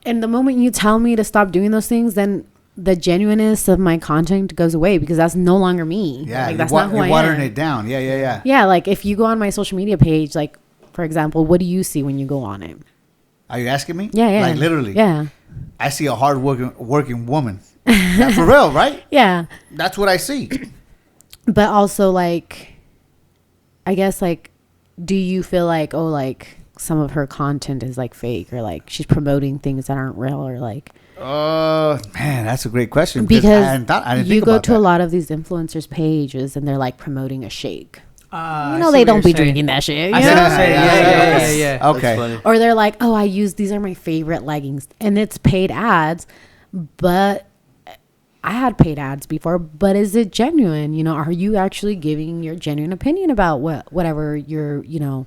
And the moment you tell me to stop doing those things, then the genuineness of my content goes away, because that's no longer me.
Yeah,
like, that's not who I am.
You're watering it down. Yeah.
Yeah, like if you go on my social media page, like for example, what do you see when you go on it?
Are you asking me?
Yeah.
Like literally.
Yeah.
I see a hard working woman. That's for real, right?
Yeah.
That's what I see.
But also, like, I guess, like, do you feel like, oh, like some of her content is like fake, or like she's promoting things that aren't real, or like,
man, that's a great question,
because
I didn't
you
think
go
about
to
that.
a lot of these influencers pages and they're like promoting a shake.
You
know, they don't be drinking that shit.
Yeah.
Okay.
Or they're like, oh, these are my favorite leggings, and it's paid ads, but I had paid ads before, but is it genuine? You know, are you actually giving your genuine opinion about whatever you're, you know,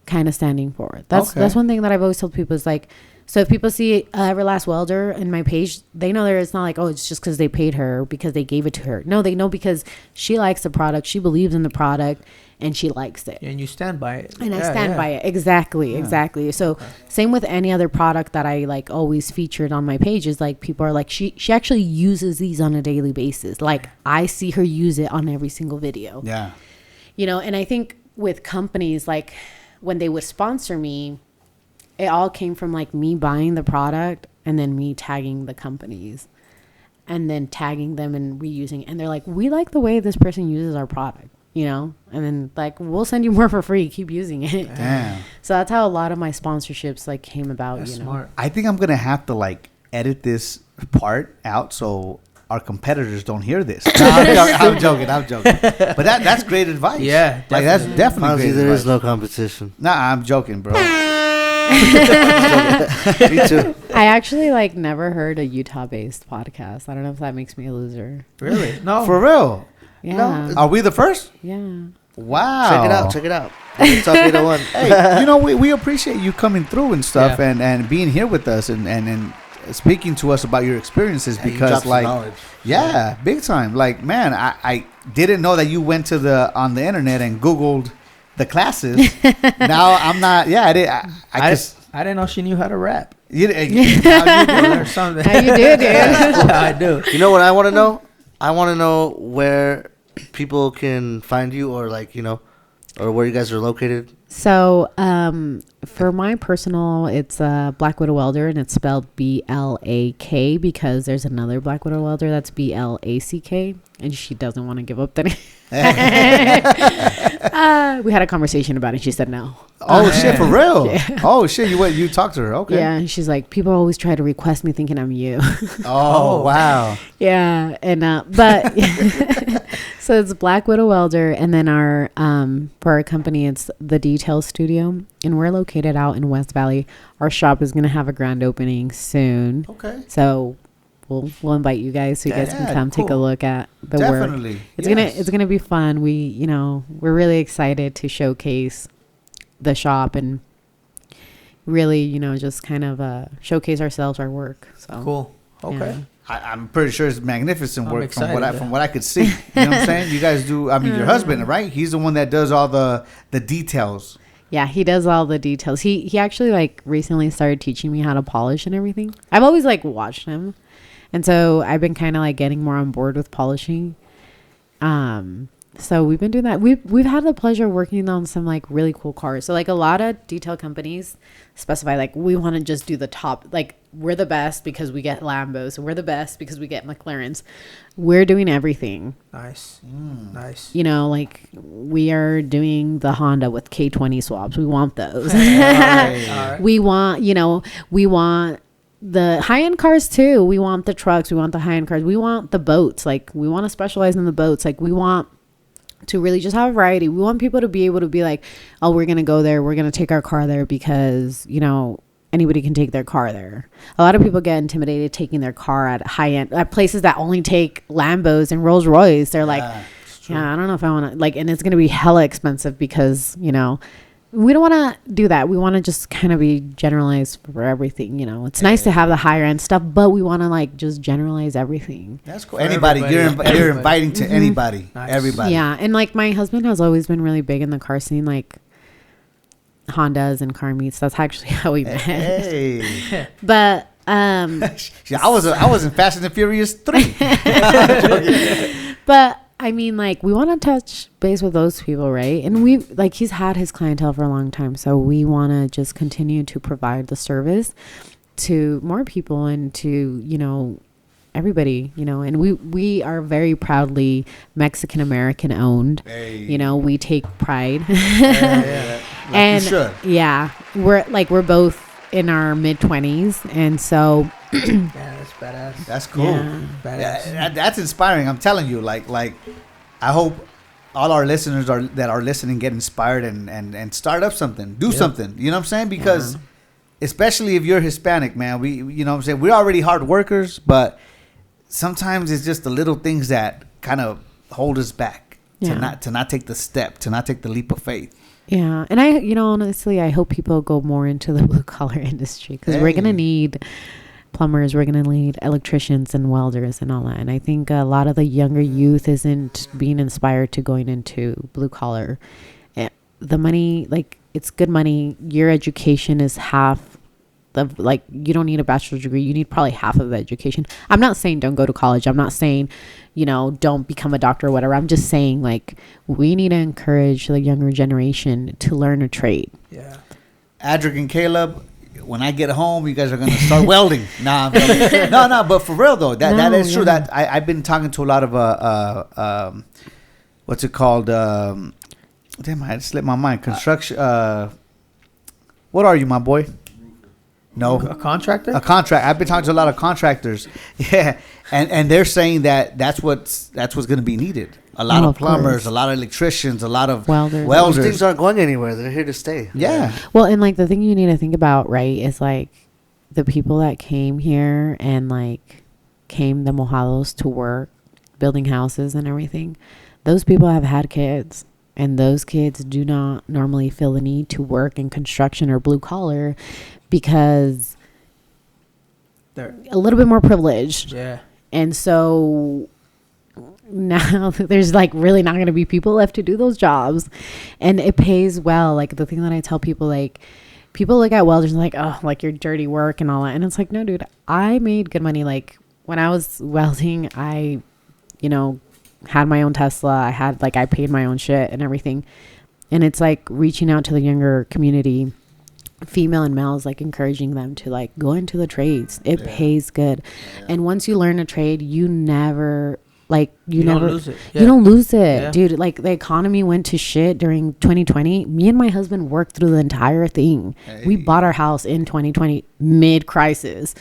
kind of standing for? That's one thing that I've always told people is like, so if people see Everlast Welder in my page, they know it's not like, oh, it's just because they paid her, because they gave it to her. No, they know because she likes the product, she believes in the product, and she likes it.
And you stand by it.
And I stand by it. Exactly. So same with any other product that I like always featured on my page is like, people are like, she actually uses these on a daily basis. Like I see her use it on every single video.
Yeah.
You know, and I think with companies, like when they would sponsor me, it all came from like me buying the product and then me tagging the companies and then tagging them and reusing. And they're like, we like the way this person uses our product, you know? And then like, we'll send you more for free. Keep using it.
Damn.
So that's how a lot of my sponsorships like came about.
That's
you know?
smart.
I think I'm going to have to like edit this part out so our competitors don't hear this. No, I'm joking. But that's great advice.
Yeah,
like that's definitely
Honestly,
great
there
advice.
is no competition.
Nah, I'm joking, bro.
Me too.
I actually like never heard a Utah-based podcast. I don't know if that makes me a loser.
Really? No.
For real.
Yeah.
Are we the first?
Yeah.
Wow.
Check it out. Talk 801.
Hey, you know, we appreciate you coming through and stuff,
Yeah.
and being here with us and speaking to us about your experiences, because like, yeah, big time. Like, man, I didn't know that you went to on the internet and Googled the classes. Now I'm not. Yeah,
I didn't know she knew how to rap.
You
Or something.
How you do, dude?
Yeah, I do.
You know what I want to know? I want to know where people can find you, or like, you know, or where you guys are located.
So, for my personal, it's Black Widow Welder, and it's spelled BLAK because there's another Black Widow Welder that's BLACK, and she doesn't want to give up the name. We had a conversation about it. She said no.
Oh shit, for real?
Yeah.
Oh shit, you talked to her? Okay.
Yeah, and she's like, people always try to request me thinking I'm you.
Oh wow.
Yeah, and but so it's Black Widow Welder, and then our for our company it's the Detail Studio, and we're located out in West Valley. Our shop is gonna have a grand opening soon.
Okay.
So we'll invite you guys so you guys can come take a look at the
Definitely.
work. It's gonna be fun. We're really excited to showcase the shop and really, just kind of showcase ourselves, our work. So
Cool. Okay.
Yeah.
I'm pretty sure it's magnificent
I'm
work
excited,
from what I could see. You know what I'm saying? You guys do. I mean, your husband, right? He's the one that does all the details.
Yeah, he does all the details. He actually like recently started teaching me how to polish and everything. I've always like watched him. And so I've been kind of like getting more on board with polishing. So we've been doing that. We've had the pleasure of working on some like really cool cars. So like a lot of detail companies specify like we want to just do the top. Like we're the best because we get Lambos. We're the best because we get McLarens. We're doing everything.
Nice. Nice.
Like we are doing the Honda with K20 swaps. We want those.
All right.
We want the high-end cars too. We want the trucks. We want the high-end cars. We want the boats. Like we want to specialize in the boats. Like we want to really just have a variety. We want people to be able to be like, oh, we're going to go there. We're going to take our car there because, anybody can take their car there. A lot of people get intimidated taking their car at high-end, at places that only take Lambos and Rolls Royce. They're like, yeah, I don't know if I want to, like, and it's going to be hella expensive because, we don't want to do that. We want to just kind of be generalized for everything. It's nice to have the higher end stuff, but we want to like just generalize everything.
That's cool. Anybody, you're inviting to anybody,
Nice.
everybody.
Yeah, and like my husband has always been really big in the car scene, like Hondas and car meets. That's actually how we met.
Hey.
But
Yeah, I was in Fast and the Furious 3.
but I mean, like, we want to touch base with those people, right? And he's had his clientele for a long time. So we want to just continue to provide the service to more people and to, everybody, and we are very proudly Mexican American owned.
Hey.
We take pride.
Yeah. Like
And
you should.
yeah, we're both in our mid-20s. And so
Yeah, that's badass.
That's cool.
Yeah.
Badass.
Yeah, that's inspiring. I'm telling you, like I hope all our listeners that are listening get inspired and start up something, do something. You know what I'm saying? Because especially if you're Hispanic, man, we you know what I'm saying, we're already hard workers, but sometimes it's just the little things that kind of hold us back to not take the step, to not take the leap of faith.
Yeah. And honestly, I hope people go more into the blue collar industry, because we're going to need plumbers, we're going to need electricians and welders and all that. And I think a lot of the younger youth isn't being inspired to going into blue collar. The money, like, it's good money. Your education is half of, like, you don't need a bachelor's degree. You need probably half of the education. I'm not saying don't go to college. I'm not saying, don't become a doctor or whatever. I'm just saying, like, we need to encourage the younger generation to learn a trade.
Yeah.
Adric and Caleb, when I get home, you guys are going to start welding. No, but for real, though, that is true. That I've been talking to a lot of, what's it called? Damn, I had to slip my mind. Construction. What are you, my boy? No.
A contractor?
A contract. I've been talking to a lot of contractors. Yeah. And they're saying that's what's going to be needed. A lot of plumbers, course. A lot of electricians, a lot of welders.
Those things aren't going anywhere. They're here to stay.
Yeah.
Well, and like the thing you need to think about, right, is like the people that came here and like came the Mojados to work, building houses and everything. Those people have had kids. And those kids do not normally feel the need to work in construction or blue collar because they're a little bit more privileged.
Yeah.
And so now there's like really not going to be people left to do those jobs. And it pays well. Like the thing that I tell people, like, people look at welders and like, oh, like your dirty work and all that. And it's like, no, dude, I made good money. Like when I was welding, I, had my own Tesla. I paid my own shit and everything. And it's like reaching out to the younger community, female and males, like encouraging them to like go into the trades. It pays good. Yeah. And once you learn a trade, you never don't lose it. Yeah. You don't lose it, yeah. Dude. Like the economy went to shit during 2020. Me and my husband worked through the entire thing. Hey. We bought our house in 2020 mid-crisis,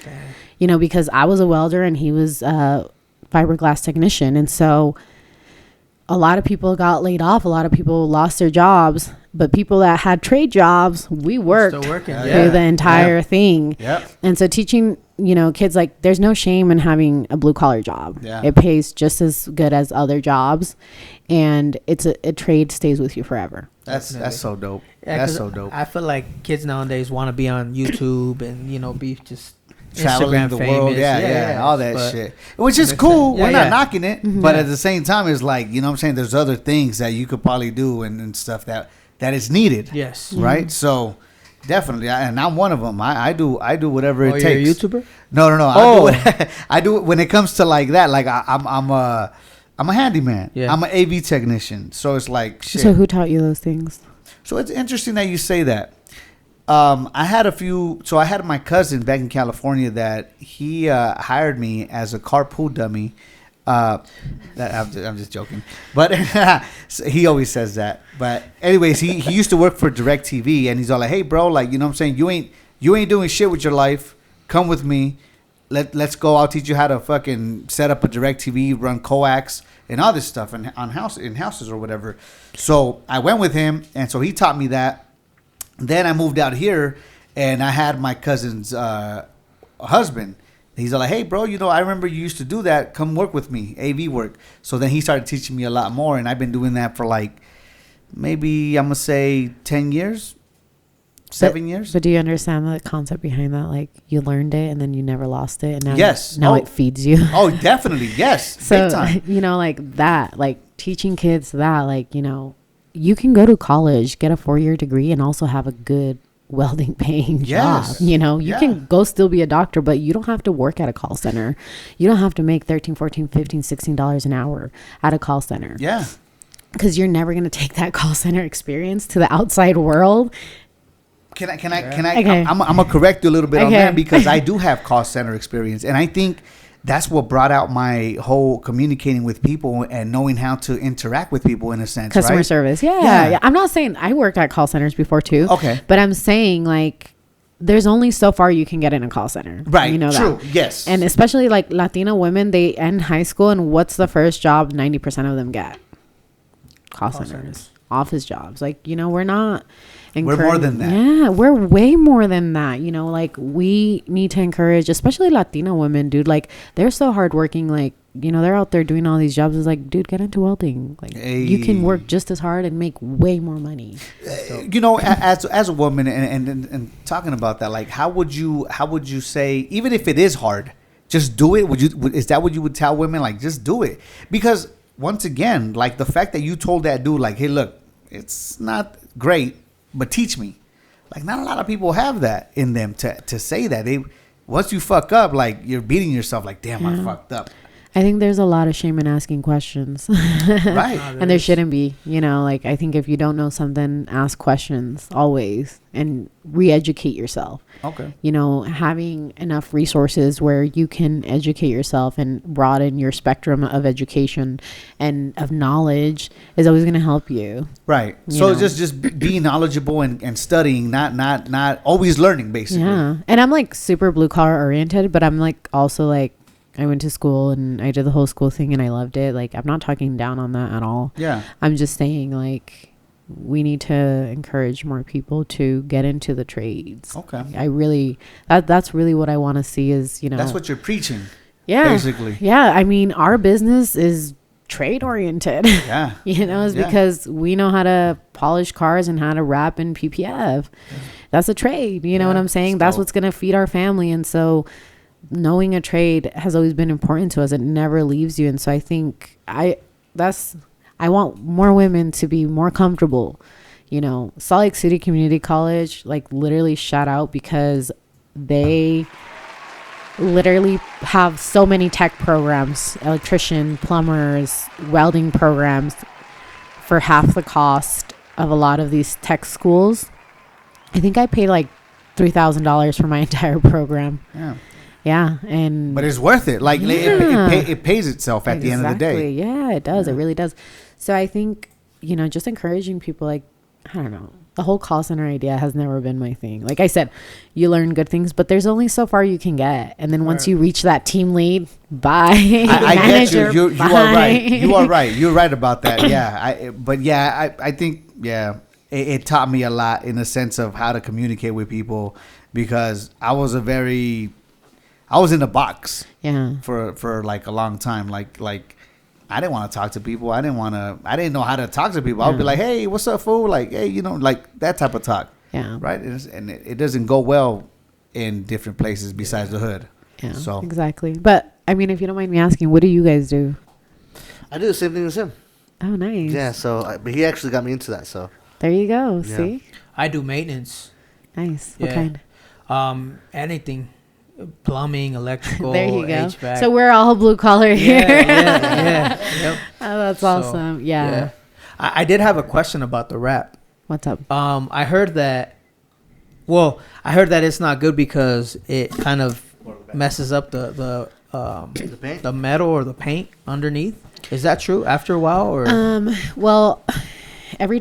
because I was a welder and he was a fiberglass technician. And so a lot of people got laid off. A lot of people lost their jobs. But people that had trade jobs, we worked through the entire thing. Yep. And so teaching, kids, like, there's no shame in having a blue collar job. Yeah. It pays just as good as other jobs. And it's a trade stays with you forever.
That's so dope. Yeah, that's so dope.
I feel like kids nowadays want to be on YouTube and, be just
traveling
Instagram
the
famous.
world, all that shit, which is cool. We're not knocking it, but at the same time, it's like, what I'm saying, there's other things that you could probably do and stuff that is needed.
Yes,
right. Mm-hmm. So definitely, and I'm one of them. I do whatever it takes.
You're a YouTuber?
No. Oh. I do it when it comes to like that. Like I'm a handyman. Yeah. I'm an AV technician. So it's like shit.
So who taught you those things?
So it's interesting that you say that. I had my cousin back in California that he hired me as a carpool dummy. I'm just joking, but he always says that. But anyways, he used to work for DirecTV, and he's all like, "Hey, bro, like, what I'm saying, you ain't doing shit with your life. Come with me. Let's go. I'll teach you how to fucking set up a DirecTV, run coax, and all this stuff in houses or whatever." So I went with him, and so he taught me that. Then I moved out here, and I had my cousin's husband. He's like, "Hey, bro, I remember you used to do that. Come work with me, AV work." So then he started teaching me a lot more, and I've been doing that for like maybe I'm gonna say 10 years, 7 years.
But do you understand the concept behind that? Like, you learned it, and then you never lost it, and now
yes,
now it feeds you.
Oh, definitely, yes.
So
big time.
Like that, like teaching kids that, like, you can go to college, get a 4-year degree, and also have a good welding paying job. You can go still be a doctor, but you don't have to work at a call center. You don't have to make $13, $14, $15, $16 an hour at a call center.
Yeah.
Because you're never going to take that call center experience to the outside world.
Can I okay. I'm gonna correct you a little bit on that, because I do have call center experience, and I think that's what brought out my whole communicating with people and knowing how to interact with people in a sense.
Customer
right?
service. Yeah. I'm not saying I worked at call centers before too.
Okay.
But I'm saying, like, there's only so far you can get in a call center.
Right.
True.
That. Yes.
And especially like Latina women, they end high school, and what's the first job 90% of them get? Call centers. office jobs. Like, you know, we're not.
We're more than that.
Yeah, we're way more than that. You know, like we need to encourage, especially Latino women, dude. Like they're so hardworking. Like, you know, they're out there doing all these jobs. It's like, dude, get into welding. Like you can work just as hard and make way more money.
You know, as a woman, and talking about that, like how would you say, even if it is hard, just do it? Is that what you would tell women? Like, just do it? Because once again, like the fact that you told that dude, like, hey, look, it's not great, but teach me. Like, not a lot of people have that in them to say that. Once you fuck up, like, you're beating yourself. Like, damn, I fucked up.
I think there's a lot of shame in asking questions.
Right.
And there shouldn't be, you know, like I think if you don't know something, ask questions always and re-educate yourself.
Okay.
You know, having enough resources where you can educate yourself and broaden your spectrum of education and of knowledge is always going to help you.
Right. So it's just being knowledgeable and studying, not always learning, basically.
Yeah. And I'm like super blue collar oriented, but I'm like also like, I went to school and I did the whole school thing and I loved it. Like, I'm not talking down on that at all.
Yeah.
I'm just saying, like, we need to encourage more people to get into the trades.
Okay.
I really, that's really what I want to see is, you know.
That's what you're preaching.
Yeah.
Basically.
Yeah. I mean, our business is trade oriented.
Yeah.
You know, it's because we know how to polish cars and how to wrap in PPF. Yeah. That's a trade. You know what I'm saying? That's what's going to feed our family. And so, knowing a trade has always been important to us. It never leaves you. And so I think I want more women to be more comfortable. You know, Salt Lake City Community College, like literally shout out because they literally have so many tech programs, electrician, plumbers, welding programs for half the cost of a lot of these tech schools. I think I paid like $3,000 for my entire program.
Yeah.
Yeah,
but it's worth it. Like it pays itself at the end of the day.
Yeah, it does. It really does. So I think, you know, just encouraging people, like, I don't know, the whole call center idea has never been my thing. Like I said, you learn good things, but there's only so far you can get. And then once you reach that team lead, bye.
I get you. You are right. You are right. You're right about that. Yeah. I think it taught me a lot in the sense of how to communicate with people because I was in a box. Yeah. For like a long time. Like I didn't want to talk to people. I didn't know how to talk to people. I would be like, hey, what's up, fool? Like, hey, you know, like that type of talk. Yeah. Right. And it doesn't go well in different places besides the hood.
Yeah. So exactly. But I mean, if you don't mind me asking, what do you guys do?
I do the same thing as him.
Oh, nice.
Yeah. So, but he actually got me into that. So
there you go. Yeah. See,
I do maintenance.
Nice. What kind?
Anything. Plumbing, electrical,
there you go.
HVAC.
So we're all blue collar here.
Yeah. Yep.
Oh, that's awesome. Yeah.
I did have a question about the rap.
What's up?
I heard that it's not good because it kind of messes up the metal or the paint underneath. Is that true after a while or?
Well, every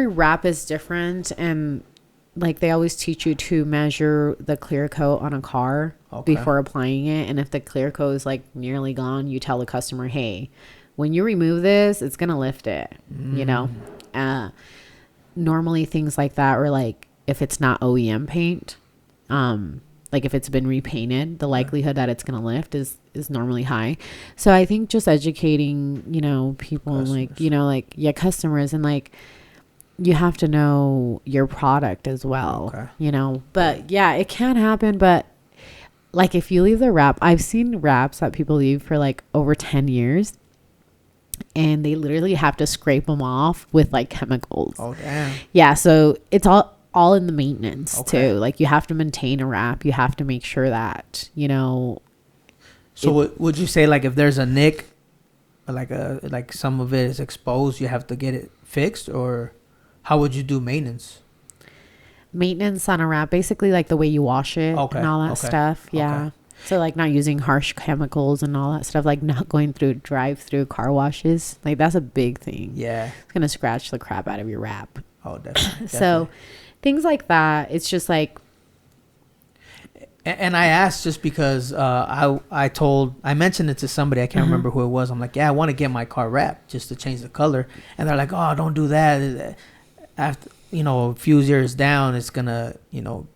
wrap is different and like they always teach you to measure the clear coat on a car before applying it. And if the clear coat is like nearly gone, you tell the customer, hey, when you remove this, it's going to lift it, you know? Normally things like that, or like if it's not OEM paint, like if it's been repainted, the likelihood that it's going to lift is normally high. So I think just educating, you know, people and like, you know, like, customers and like, you have to know your product as well, you know, but yeah, it can happen. But like, if you leave the wrap, I've seen wraps that people leave for like over 10 years and they literally have to scrape them off with like chemicals.
Oh, damn.
Yeah. So it's all in the maintenance too. Like you have to maintain a wrap. You have to make sure that, you know.
So would you say like if there's a nick, like some of it is exposed, you have to get it fixed, or how would you do maintenance?
Maintenance on a wrap, basically like the way you wash it and all that stuff. Yeah. Okay. So like not using harsh chemicals and all that stuff, like not going through drive-through car washes. Like that's a big thing.
Yeah.
It's going to scratch the crap out of your wrap.
Oh, definitely.
So things like that, it's just like,
And I asked just because I mentioned it to somebody. I can't remember who it was. I'm like, yeah, I want to get my car wrapped just to change the color. And they're like, oh, don't do that. After a few years down, it's gonna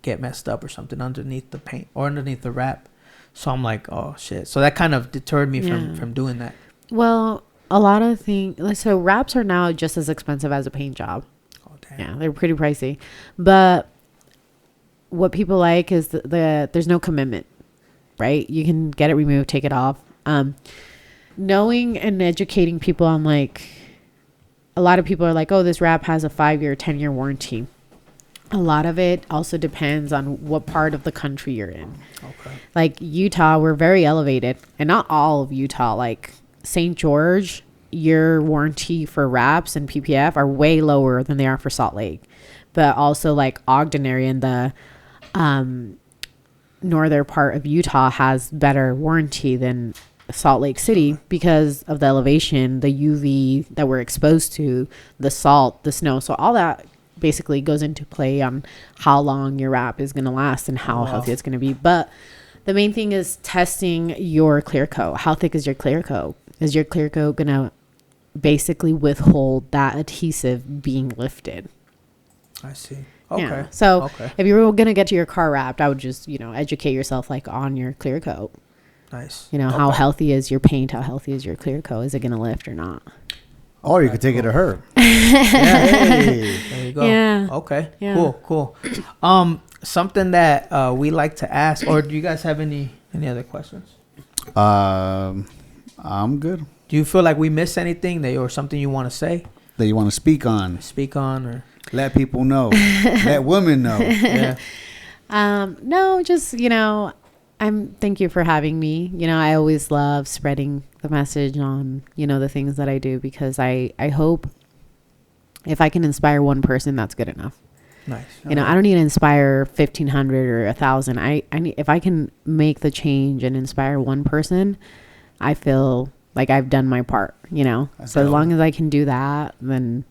get messed up or something underneath the paint or underneath the wrap. So I'm like, oh shit. So that kind of deterred me from doing that.
Well, a lot of things. So wraps are now just as expensive as a paint job.
Oh damn.
Yeah, they're pretty pricey, but what people like is there's no commitment, right? You can get it removed, take it off. Knowing and educating people on like, a lot of people are like, oh, this wrap has a 5-year, 10-year warranty. A lot of it also depends on what part of the country you're in.
Okay.
Like Utah, we're very elevated, and not all of Utah. Like St. George, your warranty for wraps and PPF are way lower than they are for Salt Lake. But also like Ogden area in the northern part of Utah has better warranty than Salt Lake City because of the elevation, the UV that we're exposed to, the salt, the snow. So all that basically goes into play on how long your wrap is going to last and how healthy it's going to be. But the main thing is testing your clear coat. How thick is your clear coat? Is your clear coat going to basically withhold that adhesive being lifted?
I see. Okay.
Yeah. So if you were going to get to your car wrapped, I would just, educate yourself like on your clear coat.
Nice.
How healthy is your paint? How healthy is your clear coat? Is it going to lift or not?
Or you could take it to her.
Hey, there you go.
Yeah.
Okay.
Yeah.
Cool. Something that we like to ask, or do you guys have any other questions?
I'm good.
Do you feel like we missed anything or something you want to say?
That you want to speak on
or
let people know, let women know.
Yeah.
No, just, thank you for having me. I always love spreading the message on, the things that I do, because I hope if I can inspire one person, that's good enough.
Nice.
I don't need to inspire 1,500 or 1,000. I need, if I can make the change and inspire one person, I feel like I've done my part, so as long as I can do that, then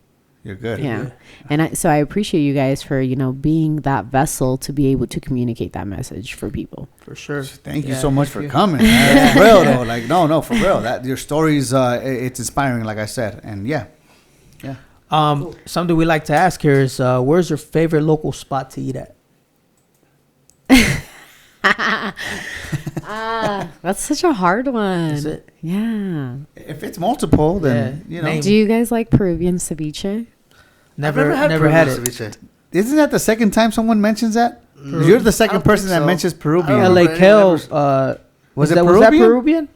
you're good.
Yeah.
You're good.
And so I appreciate you guys for, being that vessel to be able to communicate that message for people.
For sure.
Thank you so much for coming. Man. For real though. Like, no, for real. That your stories, it's inspiring, like I said. And yeah.
Something we like to ask here is, where's your favorite local spot to eat at?
That's such a hard one.
Is it?
Yeah.
If it's multiple, then
Do you guys like Peruvian ceviche?
Never had it.
Ceviche.
Isn't that the second time someone mentions that? You're the second person that mentions Peruvian.
LA Kel, was that Peruvian?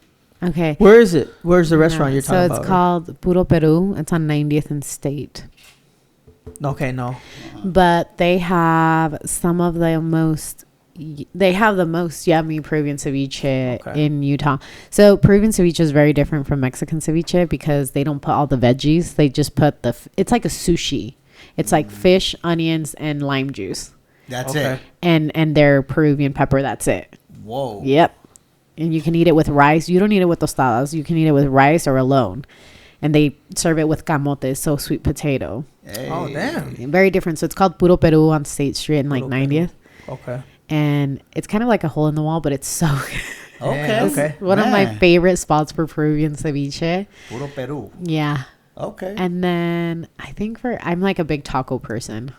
Okay.
Where is it? Where's the restaurant you're talking about?
So it's called Puro Peru. It's on 90th and State.
Okay, no.
But they have the most yummy Peruvian ceviche in Utah. So Peruvian ceviche is very different from Mexican ceviche because they don't put all the veggies. They just put it's like a sushi. It's like fish, onions, and lime juice.
That's it.
And their Peruvian pepper. That's it.
Whoa.
Yep. And you can eat it with rice. You don't eat it with tostadas. You can eat it with rice or alone. And they serve it with camote, so sweet potato.
Hey.
Oh, damn.
Very different. So it's called Puro Peru on State Street in like 90th.
Okay.
And it's kind of like a hole in the wall, but it's so good.
Okay.
One of my favorite spots for Peruvian ceviche.
Puro Peru.
Yeah.
Okay.
And then I think I'm like a big taco person.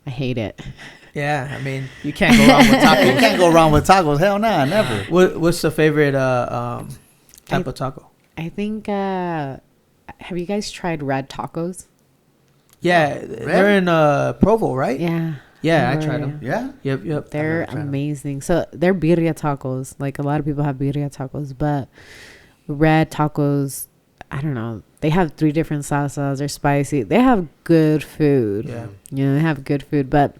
I hate it.
Yeah, I mean, you can't go wrong with tacos.
You can't go wrong with tacos. Hell nah, never.
What's the favorite type of taco?
I think, have you guys tried red tacos?
Yeah, they're in Provo, right?
Yeah.
Yeah, I tried them.
Yeah?
Yep.
They're amazing. So they're birria tacos. Like a lot of people have birria tacos, but red tacos, I don't know. They have 3 different salsas. They're spicy. They have good food.
Yeah.
They have good food, but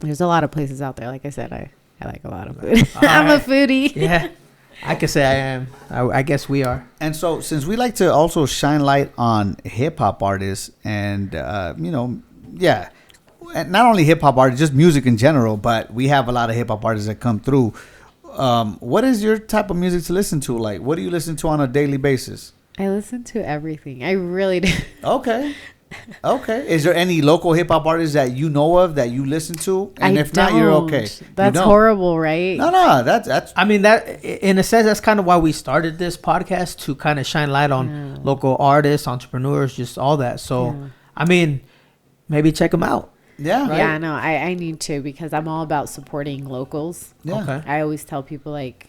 there's a lot of places out there. Like I said, I like a lot of food. I'm a foodie.
Yeah. I could say I am. I guess we are.
And so since we like to also shine light on hip-hop artists and, and not only hip-hop artists, just music in general, but we have a lot of hip-hop artists that come through. What is your type of music to listen to? Like, what do you listen to on a daily basis?
I listen to everything. I really do.
Okay. Okay. Is there any local hip hop artists that you know of that you listen to? And if not, you're okay.
That's horrible, right?
No. That's.
I mean, that in a sense, that's kind of why we started this podcast, to kind of shine light on local artists, entrepreneurs, just all that. So, I mean, maybe check them out.
Yeah.
Right? Yeah, no, I need to, because I'm all about supporting locals.
Yeah.
Okay.
I always tell people, like,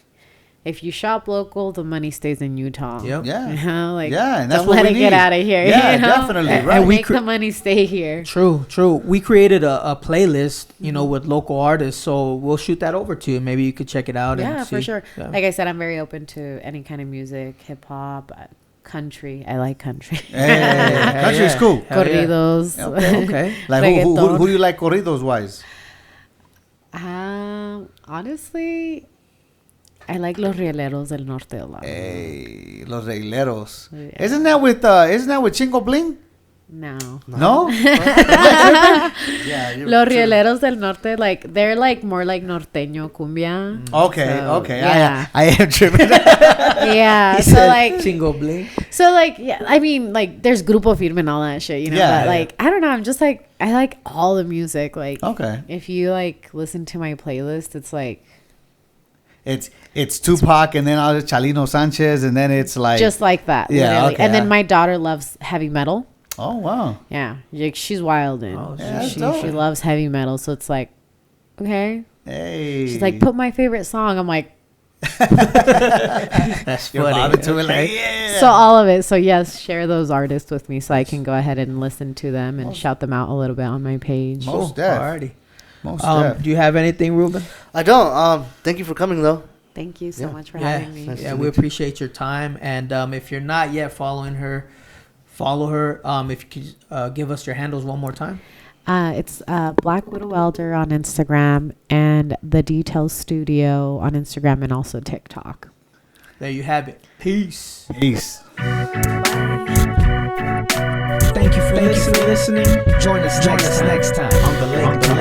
if you shop local, the money stays in Utah.
Yep.
Yeah.
You know, like,
and that's
don't
what
let
we
it
need.
get out of here.
Yeah,
you know?
definitely. Right.
And we
make the money stay here.
True. We created a playlist, you know, with local artists. So we'll shoot that over to you. Maybe you could check it out.
Yeah,
and see.
for sure.
Yeah.
Like I said, I'm very open to any kind of music, hip hop, country. I like country.
Hey, country is cool.
Hell yeah.
Corridos.
Okay.
Like who do you like corridos wise?
Honestly, I like Los Rieleros del Norte a lot.
Hey, Los Regleros.
Yeah.
Isn't that with Chingo Bling?
No.
No?
Yeah,
Los Rieleros del Norte, like, they're like more like norteño cumbia.
Okay.
Yeah.
I am tripping.
Yeah.
He
So
said
like,
Chingo Bling.
so like, yeah, I mean, like, there's Grupo Firme and all that shit, you know.
Yeah,
but like, I don't know. I'm just like, I like all the music. Like,
Okay.
if you like listen to my playlist, it's like
It's Tupac and then Chalino Sanchez and then it's like
just like that.
Yeah,
literally.
okay,
And then
yeah.
my daughter loves heavy metal.
oh wow.
Yeah, like, she's wild and
Oh,
yeah, that's
she
dope.
loves heavy metal. So it's like, okay.
Hey.
She's like, put my favorite song. I'm like,
That's
You're
funny.
bobbing to it like,
Okay.
yeah.
so all of it. So yes, share those artists with me so I can go ahead and listen to them and shout them out a little bit on my page.
Most def.
Alrighty.
Most def.
Do you have anything, Ruben?
I don't. Thank you for coming though.
Thank you so
Yeah.
much for
Yeah,
having me.
Nice
yeah,
to
we
meet you.
appreciate your time. And if you're not yet following her, follow her. If you could give us your handles one more time.
It's Black Widow Welder on Instagram and The Details Studio on Instagram and also TikTok.
There you have it. Peace.
Peace.
Thank you for listening. Join us next time on the Lake Talk.